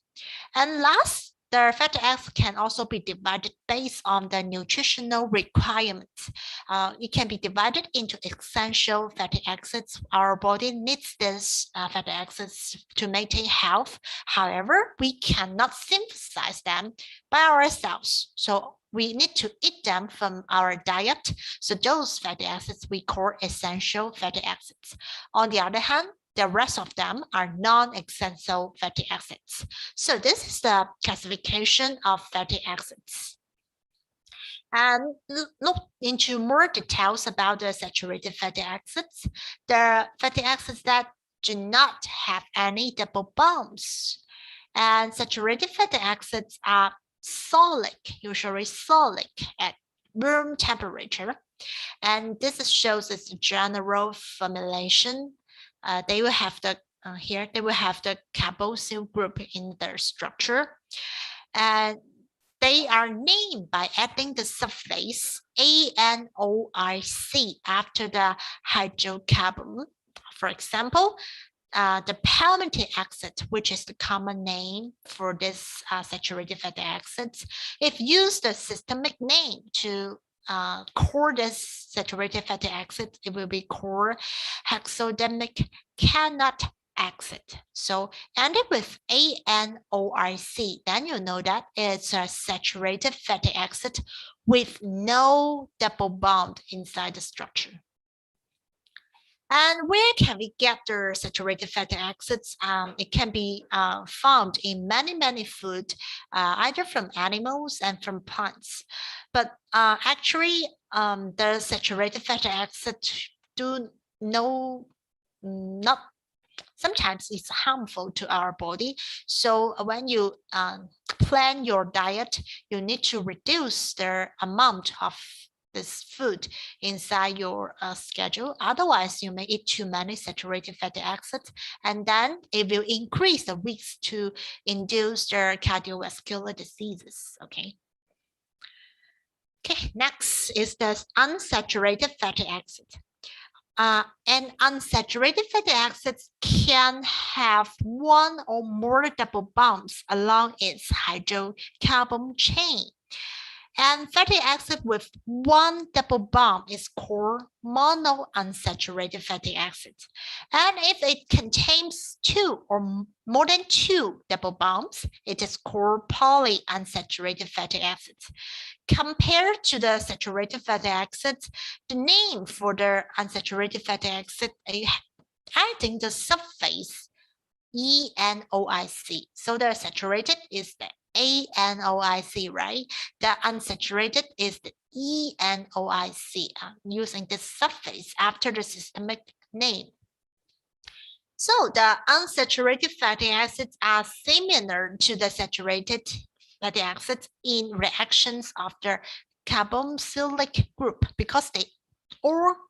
Speaker 1: And last, the fatty acids can also be divided based on the nutritional requirements. It can be divided into essential fatty acids. Our body needs these fatty acids to maintain health. However, we cannot synthesize them by ourselves. So we need to eat them from our diet. So those fatty acids we call essential fatty acids. On the other hand, the rest of them are non-essential fatty acids. So this is the classification of fatty acids. And look into more details about the saturated fatty acids. The fatty acids that do not have any double bonds. And saturated fatty acids are solid, usually solid at room temperature. And this shows its general formulation. They will have the they will have the carboxyl group in their structure. And They are named by adding the suffix ANOIC after the hydrocarbon. For example, the palmitic acid, which is the common name for this saturated fatty acids, if used a systemic name to call this saturated fatty acid, it will be called hexodemic cannot acid. So ending with ANOIC, then you know that it's a saturated fatty acid with no double bond inside the structure. And where can we get the saturated fatty acids? It can be found in many food, either from animals and from plants. But actually, the saturated fatty acids sometimes it's harmful to our body. So when you plan your diet, you need to reduce the amount of this food inside your schedule. Otherwise, you may eat too many saturated fatty acids, and then it will increase the risk to induce the cardiovascular diseases. Okay. Okay, next is the unsaturated fatty acid. And unsaturated fatty acids can have one or more double bonds along its hydrocarbon chain. And fatty acid with one double bond is called monounsaturated fatty acids. And if it contains two or more than two double bonds, it is called polyunsaturated fatty acids. Compared to the saturated fatty acids, the name for the unsaturated fatty acid adding the suffix ENOIC. So the saturated is the ANOIC, right? The unsaturated is the ENOIC, using this suffix after the systemic name. So the unsaturated fatty acids are similar to the saturated fatty acids in reactions of the carboxylic group because they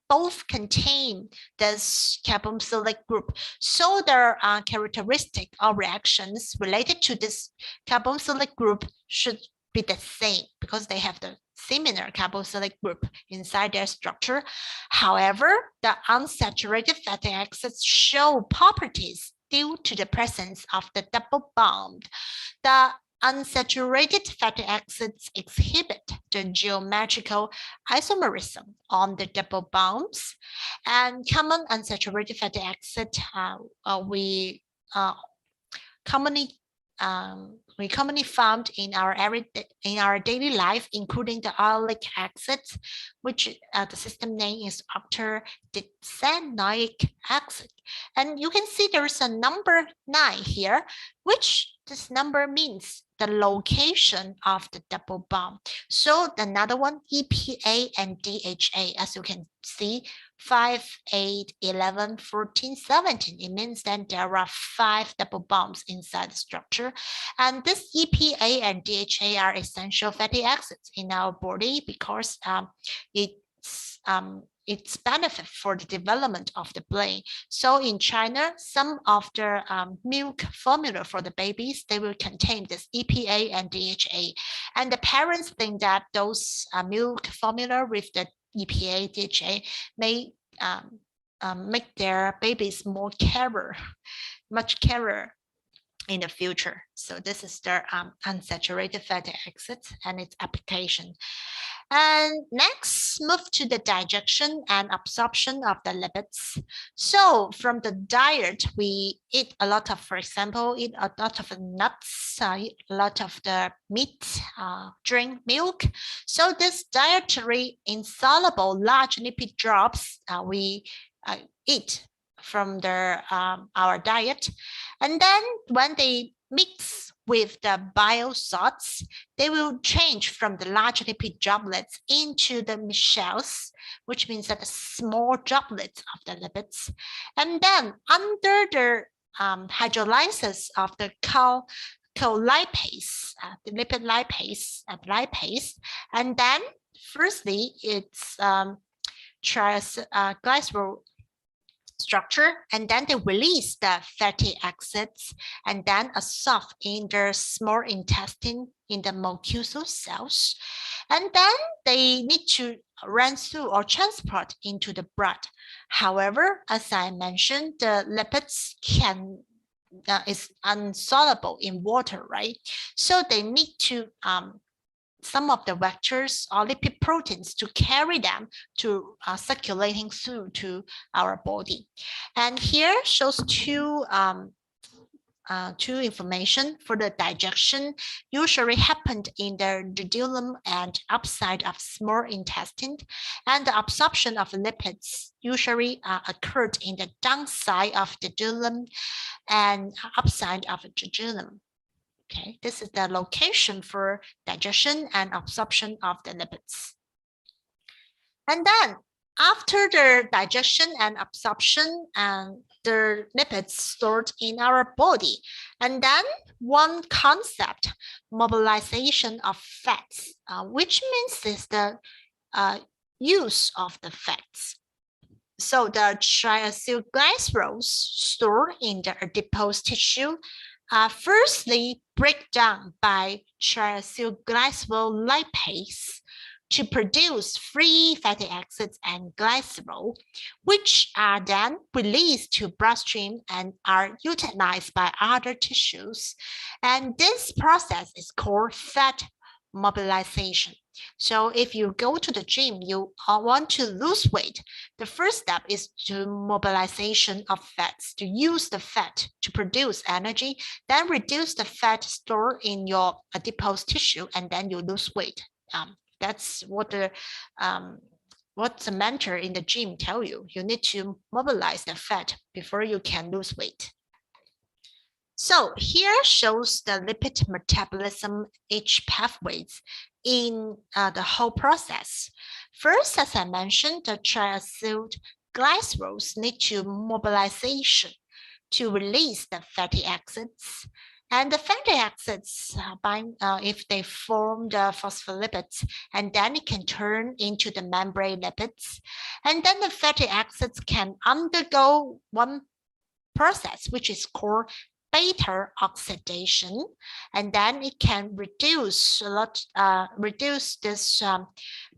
Speaker 1: both contain this carboxylic group. So their characteristic or reactions related to this carboxylic group should be the same because they have the similar carboxylic group inside their structure. However, the unsaturated fatty acids show properties due to the presence of the double bond. The unsaturated fatty acids exhibit the geometrical isomerism on the double bonds, and common unsaturated fatty acid we commonly found in our daily life, including the oleic acids, which the system name is octadecanoic acid. And you can see there's a number 9 here, which this number means the location of the double bond. So another one, EPA and DHA, as you can see, 5, 8, 11, 14, 17. It means that there are 5 double bonds inside the structure. And this EPA and DHA are essential fatty acids in our body because it's benefit for the development of the brain. So in China, some of the milk formula for the babies, they will contain this EPA and DHA. And the parents think that those milk formula with the EPA, DHA may make their babies more much carer in the future. So this is the unsaturated fatty acids and its application. And next, move to the digestion and absorption of the lipids. So from the diet, we eat a lot of, for example, eat a lot of nuts, eat a lot of the meat, drink milk. So this dietary insoluble large lipid drops we eat from our diet. And then when they mix with the bile salts, they will change from the large lipid droplets into the micelles, which means that the small droplets of the lipids. And then under the hydrolysis of the lipase, the lipid lipase, and then firstly, it's structure, and then they release the fatty acids and then absorb in the small intestine in the mucosal cells. And then they need to run through or transport into the blood. However, as I mentioned, the lipids is insoluble in water, right? So they need to some of the vectors or lipoproteins to carry them to circulating through to our body. And here shows two information for the digestion usually happened in the duodenum and upside of small intestine, and the absorption of lipids usually occurred in the downside of the duodenum and upside of the jejunum. Okay, this is the location for digestion and absorption of the lipids. And then after the digestion and absorption, and the lipids stored in our body. And then one concept, mobilization of fats, which means is the use of the fats. So the triacylglycerols stored in the adipose tissue firstly break down by triacylglycerol lipase to produce free fatty acids and glycerol, which are then released to bloodstream and are utilized by other tissues. And this process is called fat mobilization. So if you go to the gym, you want to lose weight, the first step is to mobilization of fats, to use the fat to produce energy, then reduce the fat stored in your adipose tissue, and then you lose weight. That's what the mentor in the gym tell you. You need to mobilize the fat before you can lose weight. So here shows the lipid metabolism, each pathways in the whole process. First, as I mentioned, the triacylglycerols need to mobilization to release the fatty acids. And the fatty acids bind if they form the phospholipids, and then it can turn into the membrane lipids. And then the fatty acids can undergo one process, which is called beta oxidation, and then it can produce this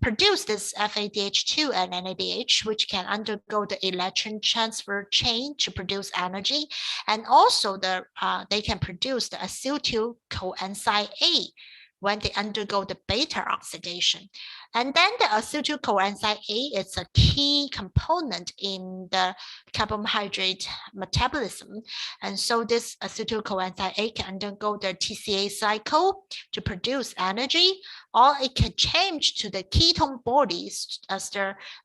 Speaker 1: FADH2 and NADH, which can undergo the electron transfer chain to produce energy, and also they can produce the acetyl coenzyme A when they undergo the beta oxidation. And then the acetyl coenzyme A is a key component in the carbohydrate metabolism. And so this acetyl coenzyme A can undergo the TCA cycle to produce energy, or it can change to the ketone bodies as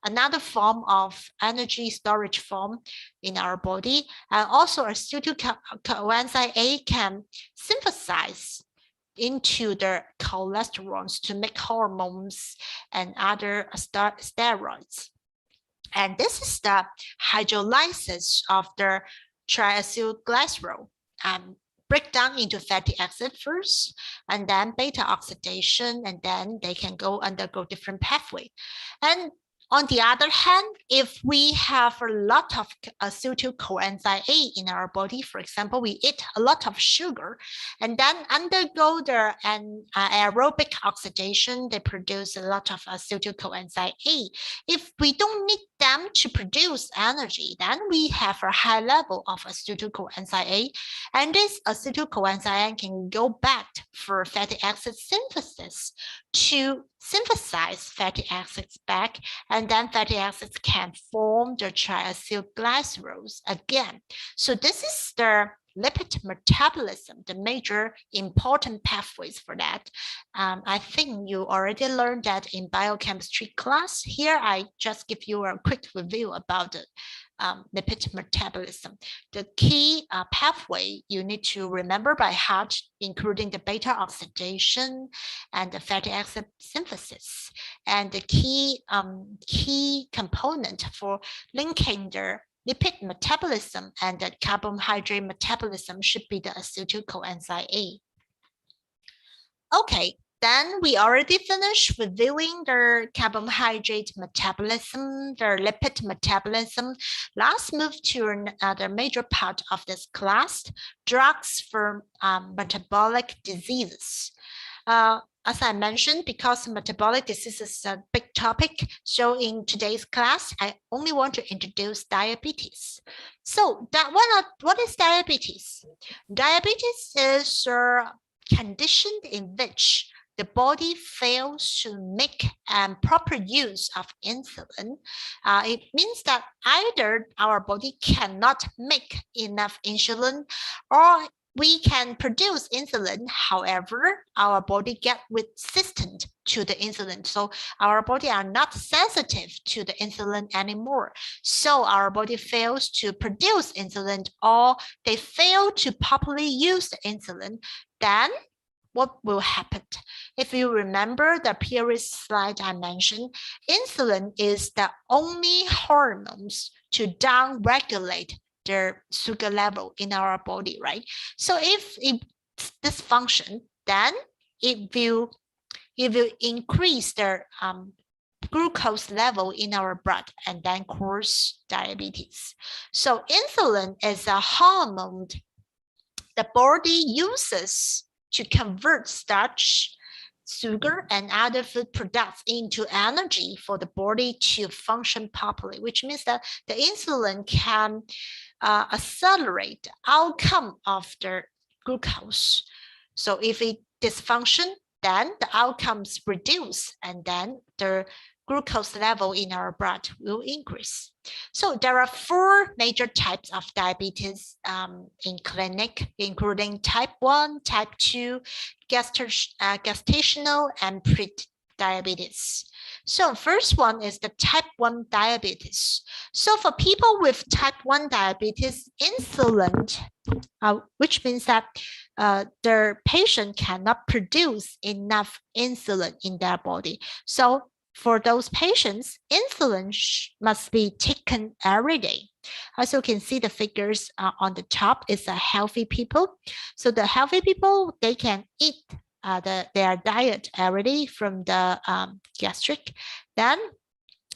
Speaker 1: another form of energy storage form in our body. And also acetyl coenzyme A can synthesize into the cholesterols to make hormones and other steroids. And this is the hydrolysis of the triacylglycerol. Break down into fatty acid first, and then beta oxidation, and then they can undergo different pathway. And on the other hand, if we have a lot of acetyl coenzyme A in our body, for example, we eat a lot of sugar and then undergo the aerobic oxidation, they produce a lot of acetyl coenzyme A. If we don't need them to produce energy, then we have a high level of acetyl coenzyme A, and this acetyl coenzyme A can go back for fatty acid synthesis to synthesize fatty acids back, and then fatty acids can form the triacylglycerols again. So this is the lipid metabolism, the major important pathways for that. I think you already learned that in biochemistry class. Here, I just give you a quick review about the lipid metabolism. The key pathway you need to remember by heart, including the beta oxidation and the fatty acid synthesis. And the key component for linking the lipid metabolism and the carbohydrate metabolism should be the acetyl coenzyme A. Okay, Then we already finished reviewing the carbohydrate metabolism, the lipid metabolism. Let's move to another major part of this class, drugs for metabolic diseases. As I mentioned, because metabolic disease is a big topic, so in today's class, I only want to introduce diabetes. So what is diabetes? Diabetes is a condition in which the body fails to make proper use of insulin. It means that either our body cannot make enough insulin, or we can produce insulin. However, our body get resistant to the insulin. So our body are not sensitive to the insulin anymore. So our body fails to produce insulin, or they fail to properly use the insulin. Then what will happen? If you remember the previous slide I mentioned, insulin is the only hormones to down-regulate their sugar level in our body, right? So if it's dysfunction, then it will increase the glucose level in our blood and then cause diabetes. So insulin is a hormone the body uses to convert starch, sugar, and other food products into energy for the body to function properly, which means that the insulin can accelerate the outcome of the glucose. So if it dysfunction, then the outcomes reduce, and then the glucose level in our blood will increase. So there are 4 major types of diabetes in clinic, including type 1, type 2, gestational, and pre-diabetes. So first one is the type 1 diabetes. So for people with type 1 diabetes, insulin, which means that their patient cannot produce enough insulin in their body. So for those patients, insulin must be taken every day. As you can see, the figures on the top is a healthy people. So the healthy people, they can eat their diet every day from the gastric, then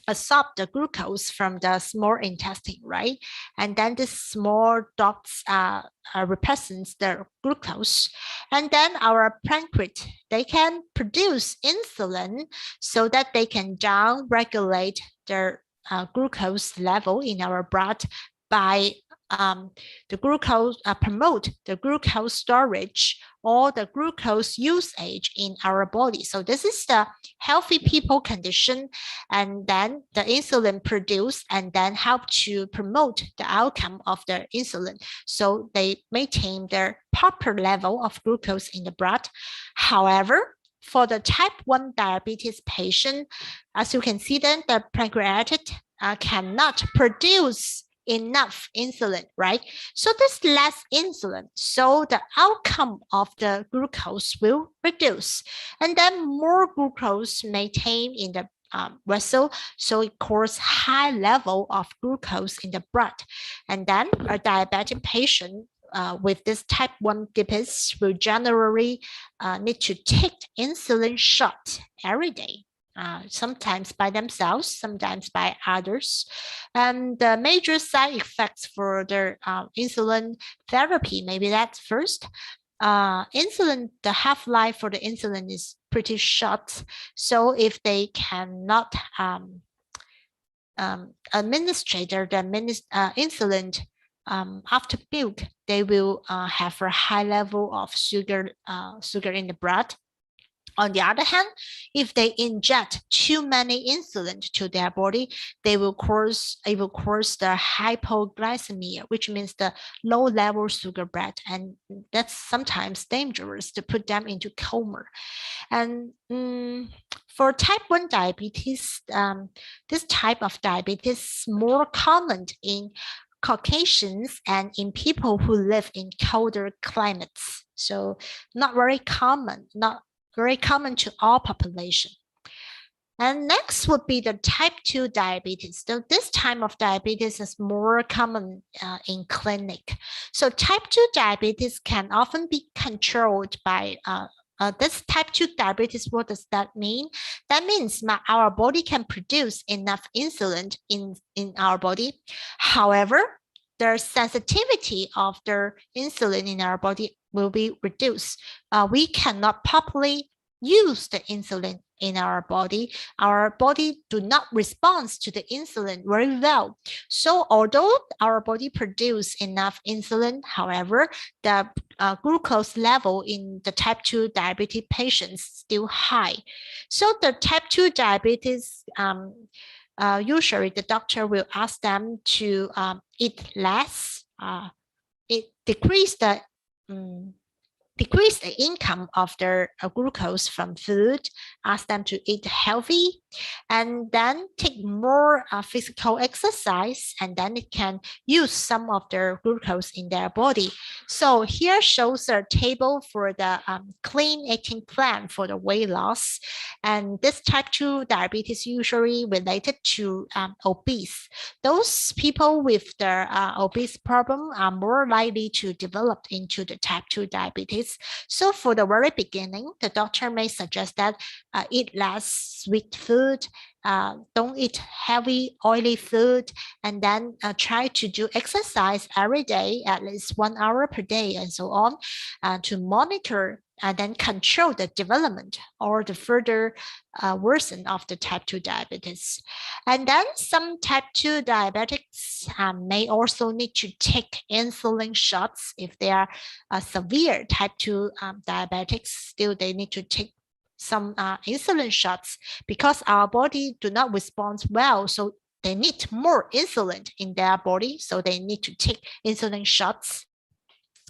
Speaker 1: absorb the glucose from the small intestine, right? And then the small dots represents the glucose. And then our pancreas, they can produce insulin so that they can down-regulate their glucose level in our blood by the glucose, promote the glucose storage or the glucose usage in our body. So this is the healthy people condition, and then the insulin produced and then help to promote the outcome of the insulin. So they maintain their proper level of glucose in the blood. However, for the type 1 diabetes patient, as you can see, then the pancreatic cannot produce enough insulin, right? So there's less insulin. So the outcome of the glucose will reduce, and then more glucose maintained in the vessel. So it causes high level of glucose in the blood. And then a diabetic patient with this type 1 diabetes will generally need to take insulin shot every day. Sometimes by themselves, sometimes by others. And the major side effects for the insulin therapy, maybe that's first. Insulin, the half-life for the insulin is pretty short. So if they cannot administrate the insulin after milk, they will have a high level of sugar in the blood. On the other hand, if they inject too many insulin to their body, it will cause the hypoglycemia, which means the low level sugar blood, and that's sometimes dangerous to put them into coma. And for type 1 diabetes, this type of diabetes is more common in Caucasians and in people who live in colder climates. So not very common to all population. And next would be the type 2 diabetes. So this type of diabetes is more common in clinic. So type 2 diabetes can often be controlled by this type 2 diabetes, what does that mean? That means our body can produce enough insulin in our body. However, the sensitivity of the insulin in our body will be reduced. We cannot properly use the insulin in our body. Our body do not respond to the insulin very well. So although our body produce enough insulin, however, the glucose level in the type 2 diabetes patients still high. So the type 2 diabetes, usually the doctor will ask them to eat less. It decrease the income of their glucose from food, ask them to eat healthy, and then take more physical exercise, and then it can use some of their glucose in their body. So here shows a table for the clean eating plan for the weight loss. And this type 2 diabetes usually related to obese. Those people with the obese problem are more likely to develop into the type 2 diabetes. So for the very beginning, the doctor may suggest that eat less sweet food, don't eat heavy oily food, and then try to do exercise every day, at least 1 hour per day, and so on, to monitor and then control the development or the further worsen of the type 2 diabetes. And then some type 2 diabetics may also need to take insulin shots. If they are severe type 2 diabetics, still they need to take some insulin shots because our body do not respond well. So they need more insulin in their body. So they need to take insulin shots.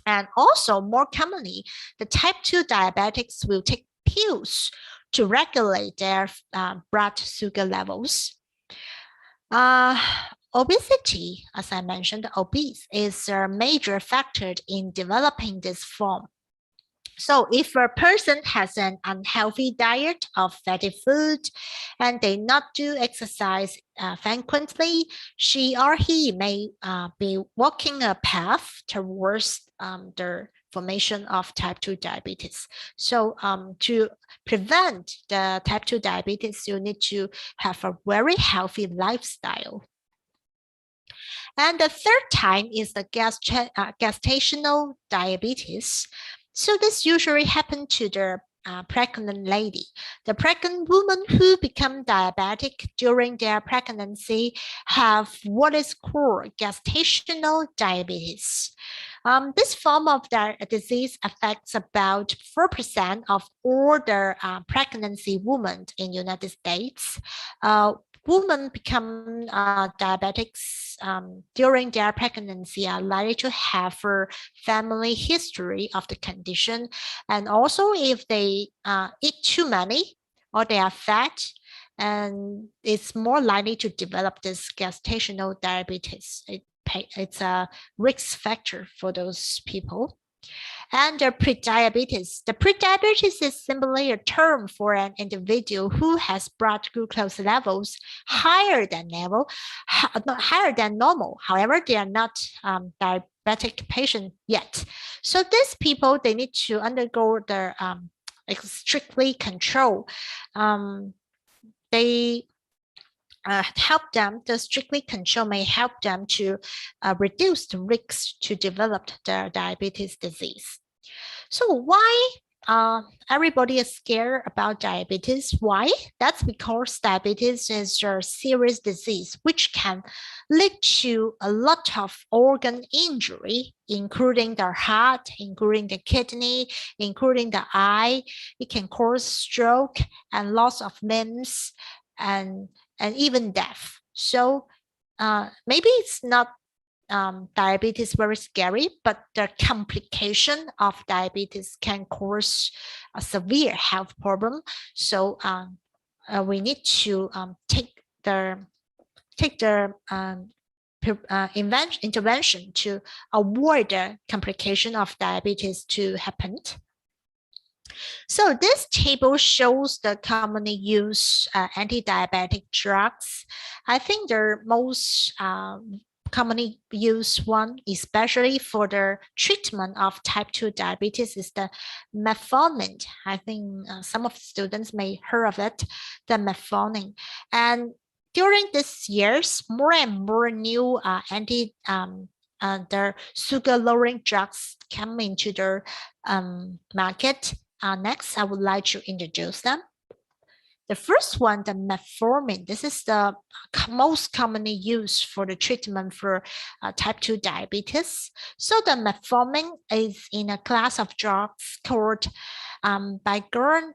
Speaker 1: And also more commonly, the type 2 diabetics will take pills to regulate their blood sugar levels. Obesity, as I mentioned, obese is a major factor in developing this form. So if a person has an unhealthy diet of fatty food and they not do exercise frequently, she or he may be walking a path towards the formation of type 2 diabetes. So to prevent the type 2 diabetes, you need to have a very healthy lifestyle. And the third type is the gestational diabetes. So this usually happens to the pregnant lady. The pregnant woman who become diabetic during their pregnancy have what is called gestational diabetes. This form of the disease affects about 4% of all the pregnancy women in the United States. Women become diabetics during their pregnancy are likely to have a family history of the condition. And also if they eat too many or they are fat, and it's more likely to develop this gestational diabetes. It's a risk factor for those people. And the prediabetes. The prediabetes is simply a term for an individual who has blood glucose levels higher than normal. However, they are not diabetic patient yet. So these people, they need to undergo the strictly control. They help them, the strictly control may help them to reduce the risk to develop the diabetes disease. So why everybody is scared about diabetes? Why? That's because diabetes is a serious disease which can lead to a lot of organ injury, including the heart, including the kidney, including the eye. It can cause stroke and loss of limbs and even death. So maybe it's not diabetes very scary, but the complication of diabetes can cause a severe health problem. So we need to take the intervention to avoid the complication of diabetes to happen. So this table shows the commonly used anti-diabetic drugs. I think the most commonly used one, especially for the treatment of type 2 diabetes, is the metformin. I think some of the students may heard of it, the metformin. And during these years, more and more new the sugar-lowering drugs come into the market. Next, I would like to introduce them. The first one, the metformin. This is the most commonly used for the treatment for type 2 diabetes. So the metformin is in a class of drugs called bigrannites.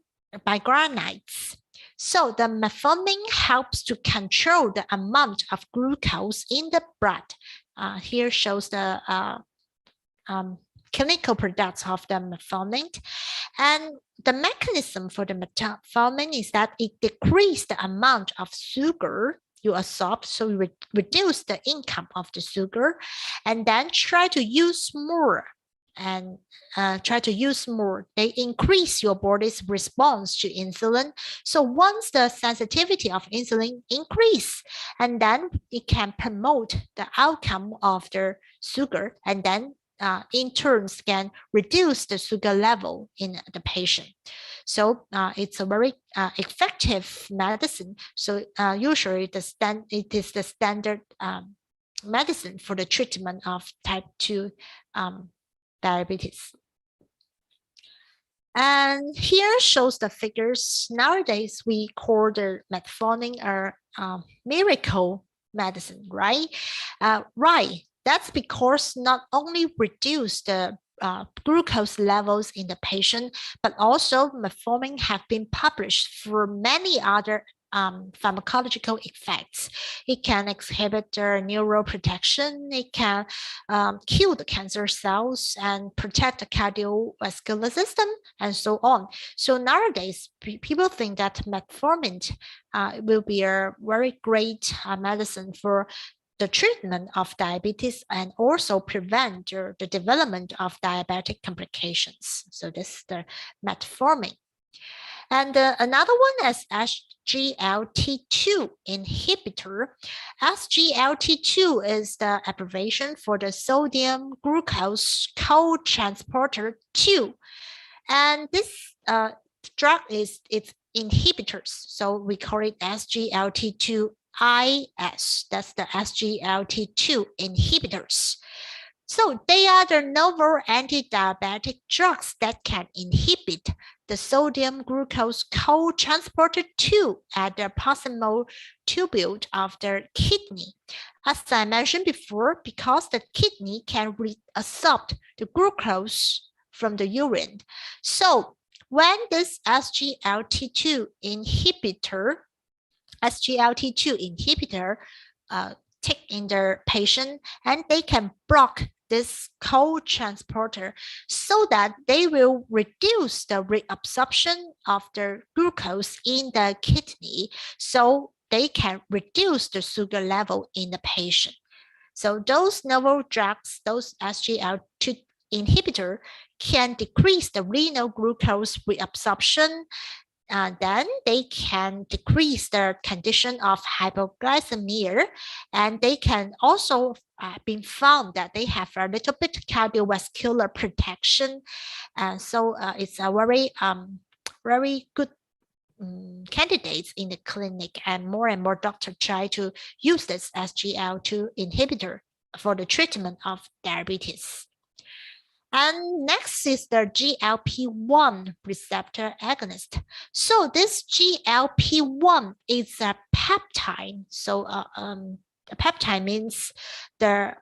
Speaker 1: So the metformin helps to control the amount of glucose in the blood. Here shows the chemical products of the metformin. And the mechanism for the metformin is that it decreases the amount of sugar you absorb, so you reduce the income of the sugar, and then try to use more. And they increase your body's response to insulin. So once the sensitivity of insulin increase, and then it can promote the outcome of the sugar, and then in turns can reduce the sugar level in the patient. So it's a very effective medicine. So usually it is the standard medicine for the treatment of type 2 diabetes. And here shows the figures. Nowadays, we call the metformin a miracle medicine, right? Right. That's because not only reduce the glucose levels in the patient, but also metformin have been published for many other pharmacological effects. It can inhibit the neuroprotection, it can kill the cancer cells and protect the cardiovascular system, and so on. So nowadays, people think that metformin will be a very great medicine for the treatment of diabetes and also prevent the development of diabetic complications. So this is the metformin. And another one is Sglt2 inhibitor. Sglt2 is the abbreviation for the sodium glucose co-transporter 2. And this drug is its inhibitors. So we call it Sglt2 IS. That's the Sglt2 inhibitors. So they are the novel anti-diabetic drugs that can inhibit the sodium glucose co-transporter 2 at the proximal tubule of the kidney. As I mentioned before, because the kidney can reabsorb the glucose from the urine. So when this Sglt2 inhibitor take in the patient, and they can block this co-transporter so that they will reduce the reabsorption of the glucose in the kidney, so they can reduce the sugar level in the patient. So those novel drugs, those Sglt2 inhibitor, can decrease the renal glucose reabsorption. Then they can decrease the condition of hypoglycemia, and they can also been found that they have a little bit cardiovascular protection. So it's a very good candidates in the clinic, and more doctors try to use this Sglt2 inhibitor for the treatment of diabetes. And next is the GLP-1 receptor agonist. So this GLP-1 is a peptide. So a peptide means the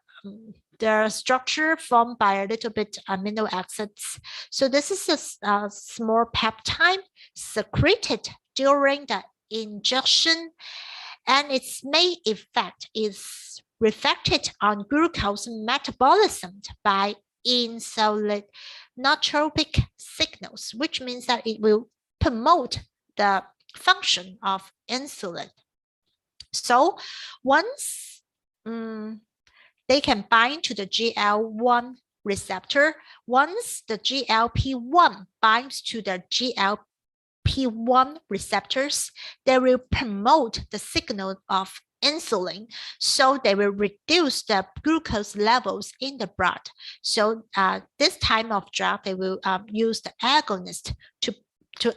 Speaker 1: structure formed by a little bit amino acids. So this is a small peptide secreted during the ingestion, and its main effect is reflected on glucose metabolism by insulinotropic signals, which means that it will promote the function of insulin. So once they can bind to the GL1 receptor, once the GLP-1 binds to the GLP-1 receptors, they will promote the signal of insulin, so they will reduce the glucose levels in the blood. So this type of drug, they will use the agonist to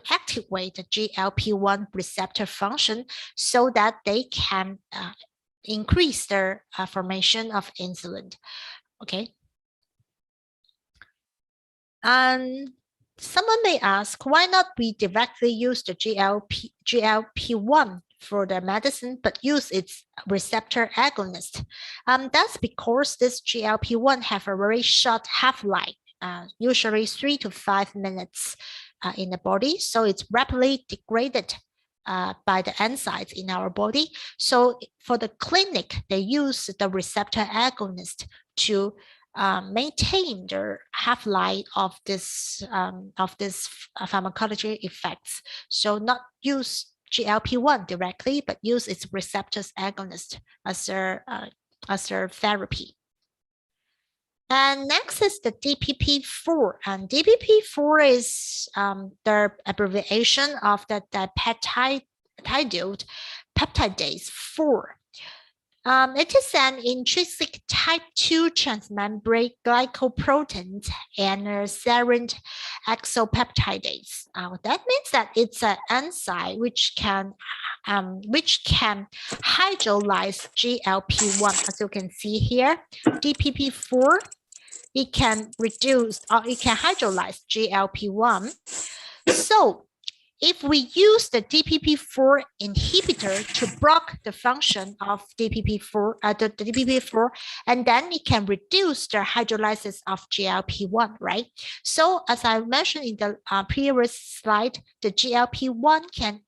Speaker 1: activate the GLP-1 receptor function so that they can increase their formation of insulin. Okay. And someone may ask, why not we directly use the GLP-1 for the medicine, but use its receptor agonist? That's because this GLP-1 have a very short half-life, usually 3 to 5 minutes in the body. So it's rapidly degraded by the enzymes in our body. So for the clinic, they use the receptor agonist to maintain the half-life of this pharmacology effects. So not use GLP-1 directly, but use its receptors agonist as their therapy. And next is the DPP-4, and DPP-4 is the abbreviation of the dipeptide peptidase 4. It is an intrinsic type 2 transmembrane glycoprotein and a serine exopeptidase. That means that it's an enzyme which can hydrolyze GLP-1. As you can see here, DPP-4, it can reduce or it can hydrolyze GLP-1. So if we use the DPP-4 inhibitor to block the function of DPP-4, and then it can reduce the hydrolysis of GLP-1, right? So as I mentioned in the previous slide, the GLP-1 can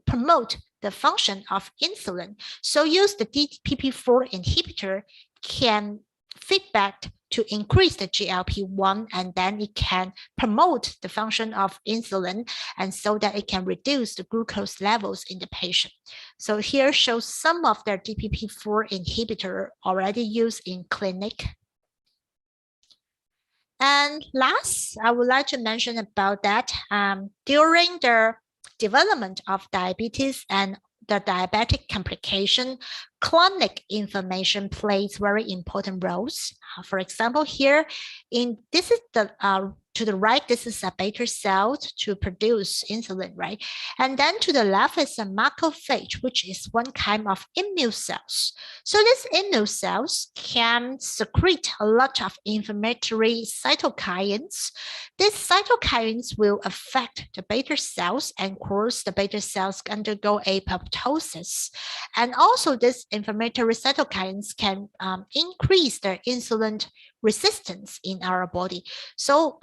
Speaker 1: promote the function of insulin. So use the DPP-4 inhibitor can feedback to increase the GLP-1, and then it can promote the function of insulin, and so that it can reduce the glucose levels in the patient. So here shows some of the DPP-4 inhibitor already used in clinic. And last, I would like to mention about that during the development of diabetes and the diabetic complication, chronic inflammation plays very important roles. For example, here this is the to the right, this is a beta cell to produce insulin, right? And then to the left is a macrophage, which is one kind of immune cells. So these immune cells can secrete a lot of inflammatory cytokines. These cytokines will affect the beta cells and cause the beta cells undergo apoptosis. And also these inflammatory cytokines can increase the insulin resistance in our body. So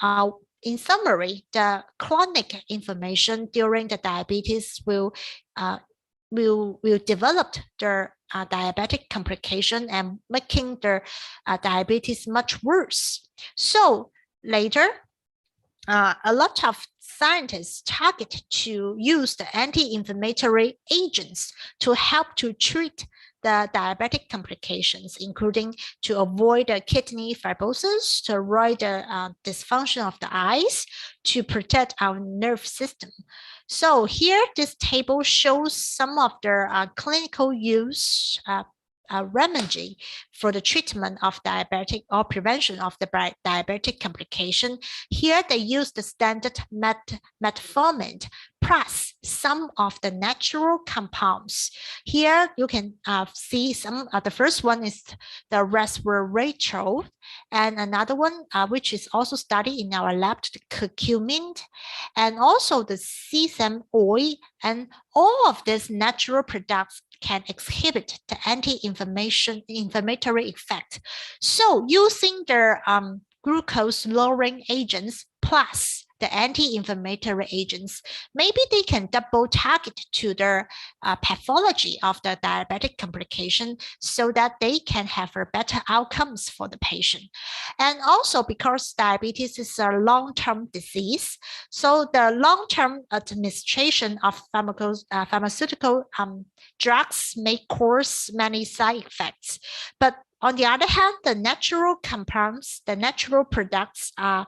Speaker 1: in summary, the chronic inflammation during the diabetes will develop the diabetic complication and making the diabetes much worse. So later, a lot of scientists target to use the anti-inflammatory agents to help to treat the diabetic complications, including to avoid the kidney fibrosis, to avoid the dysfunction of the eyes, to protect our nerve system. So here, this table shows some of the clinical use remedy for the treatment of diabetic or prevention of the diabetic complication. Here they use the standard metformin plus some of the natural compounds. Here you can see some. The first one is the resveratrol, and another one which is also studied in our lab, the curcumin, and also the sesame oil. And all of these natural products can exhibit the anti-inflammatory effect. So using the glucose lowering agents plus the anti-inflammatory agents, maybe they can double target to the pathology of the diabetic complication so that they can have a better outcomes for the patient. And also because diabetes is a long-term disease, so the long-term administration of pharmaceutical drugs may cause many side effects. But on the other hand, the natural compounds, the natural products can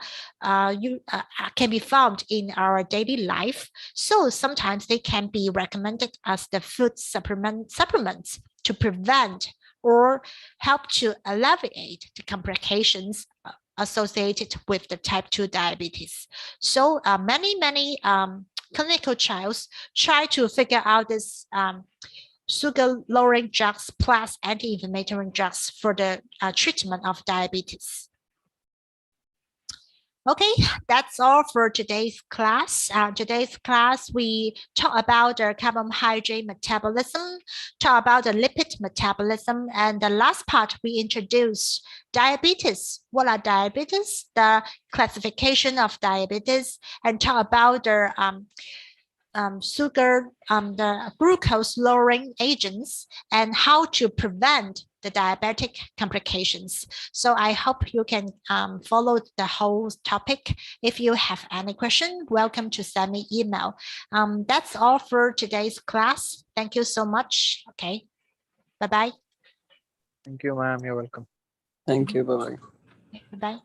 Speaker 1: be found in our daily life. So sometimes they can be recommended as the food supplements to prevent or help to alleviate the complications associated with the type 2 diabetes. So many clinical trials try to figure out this sugar-lowering drugs plus anti-inflammatory drugs for the treatment of diabetes. Okay, that's all for today's class. We talk about the carbohydrate metabolism, talk about the lipid metabolism, and the last part we introduce diabetes. What are diabetes? The classification of diabetes, and talk about the the glucose lowering agents and how to prevent the diabetic complications. So I hope you can follow the whole topic. If you have any question, welcome to send me email. That's all for today's class. Thank you so much. Okay, bye-bye.
Speaker 2: Thank you, ma'am. You're welcome.
Speaker 3: Thank you. Bye-bye.
Speaker 1: Bye-bye.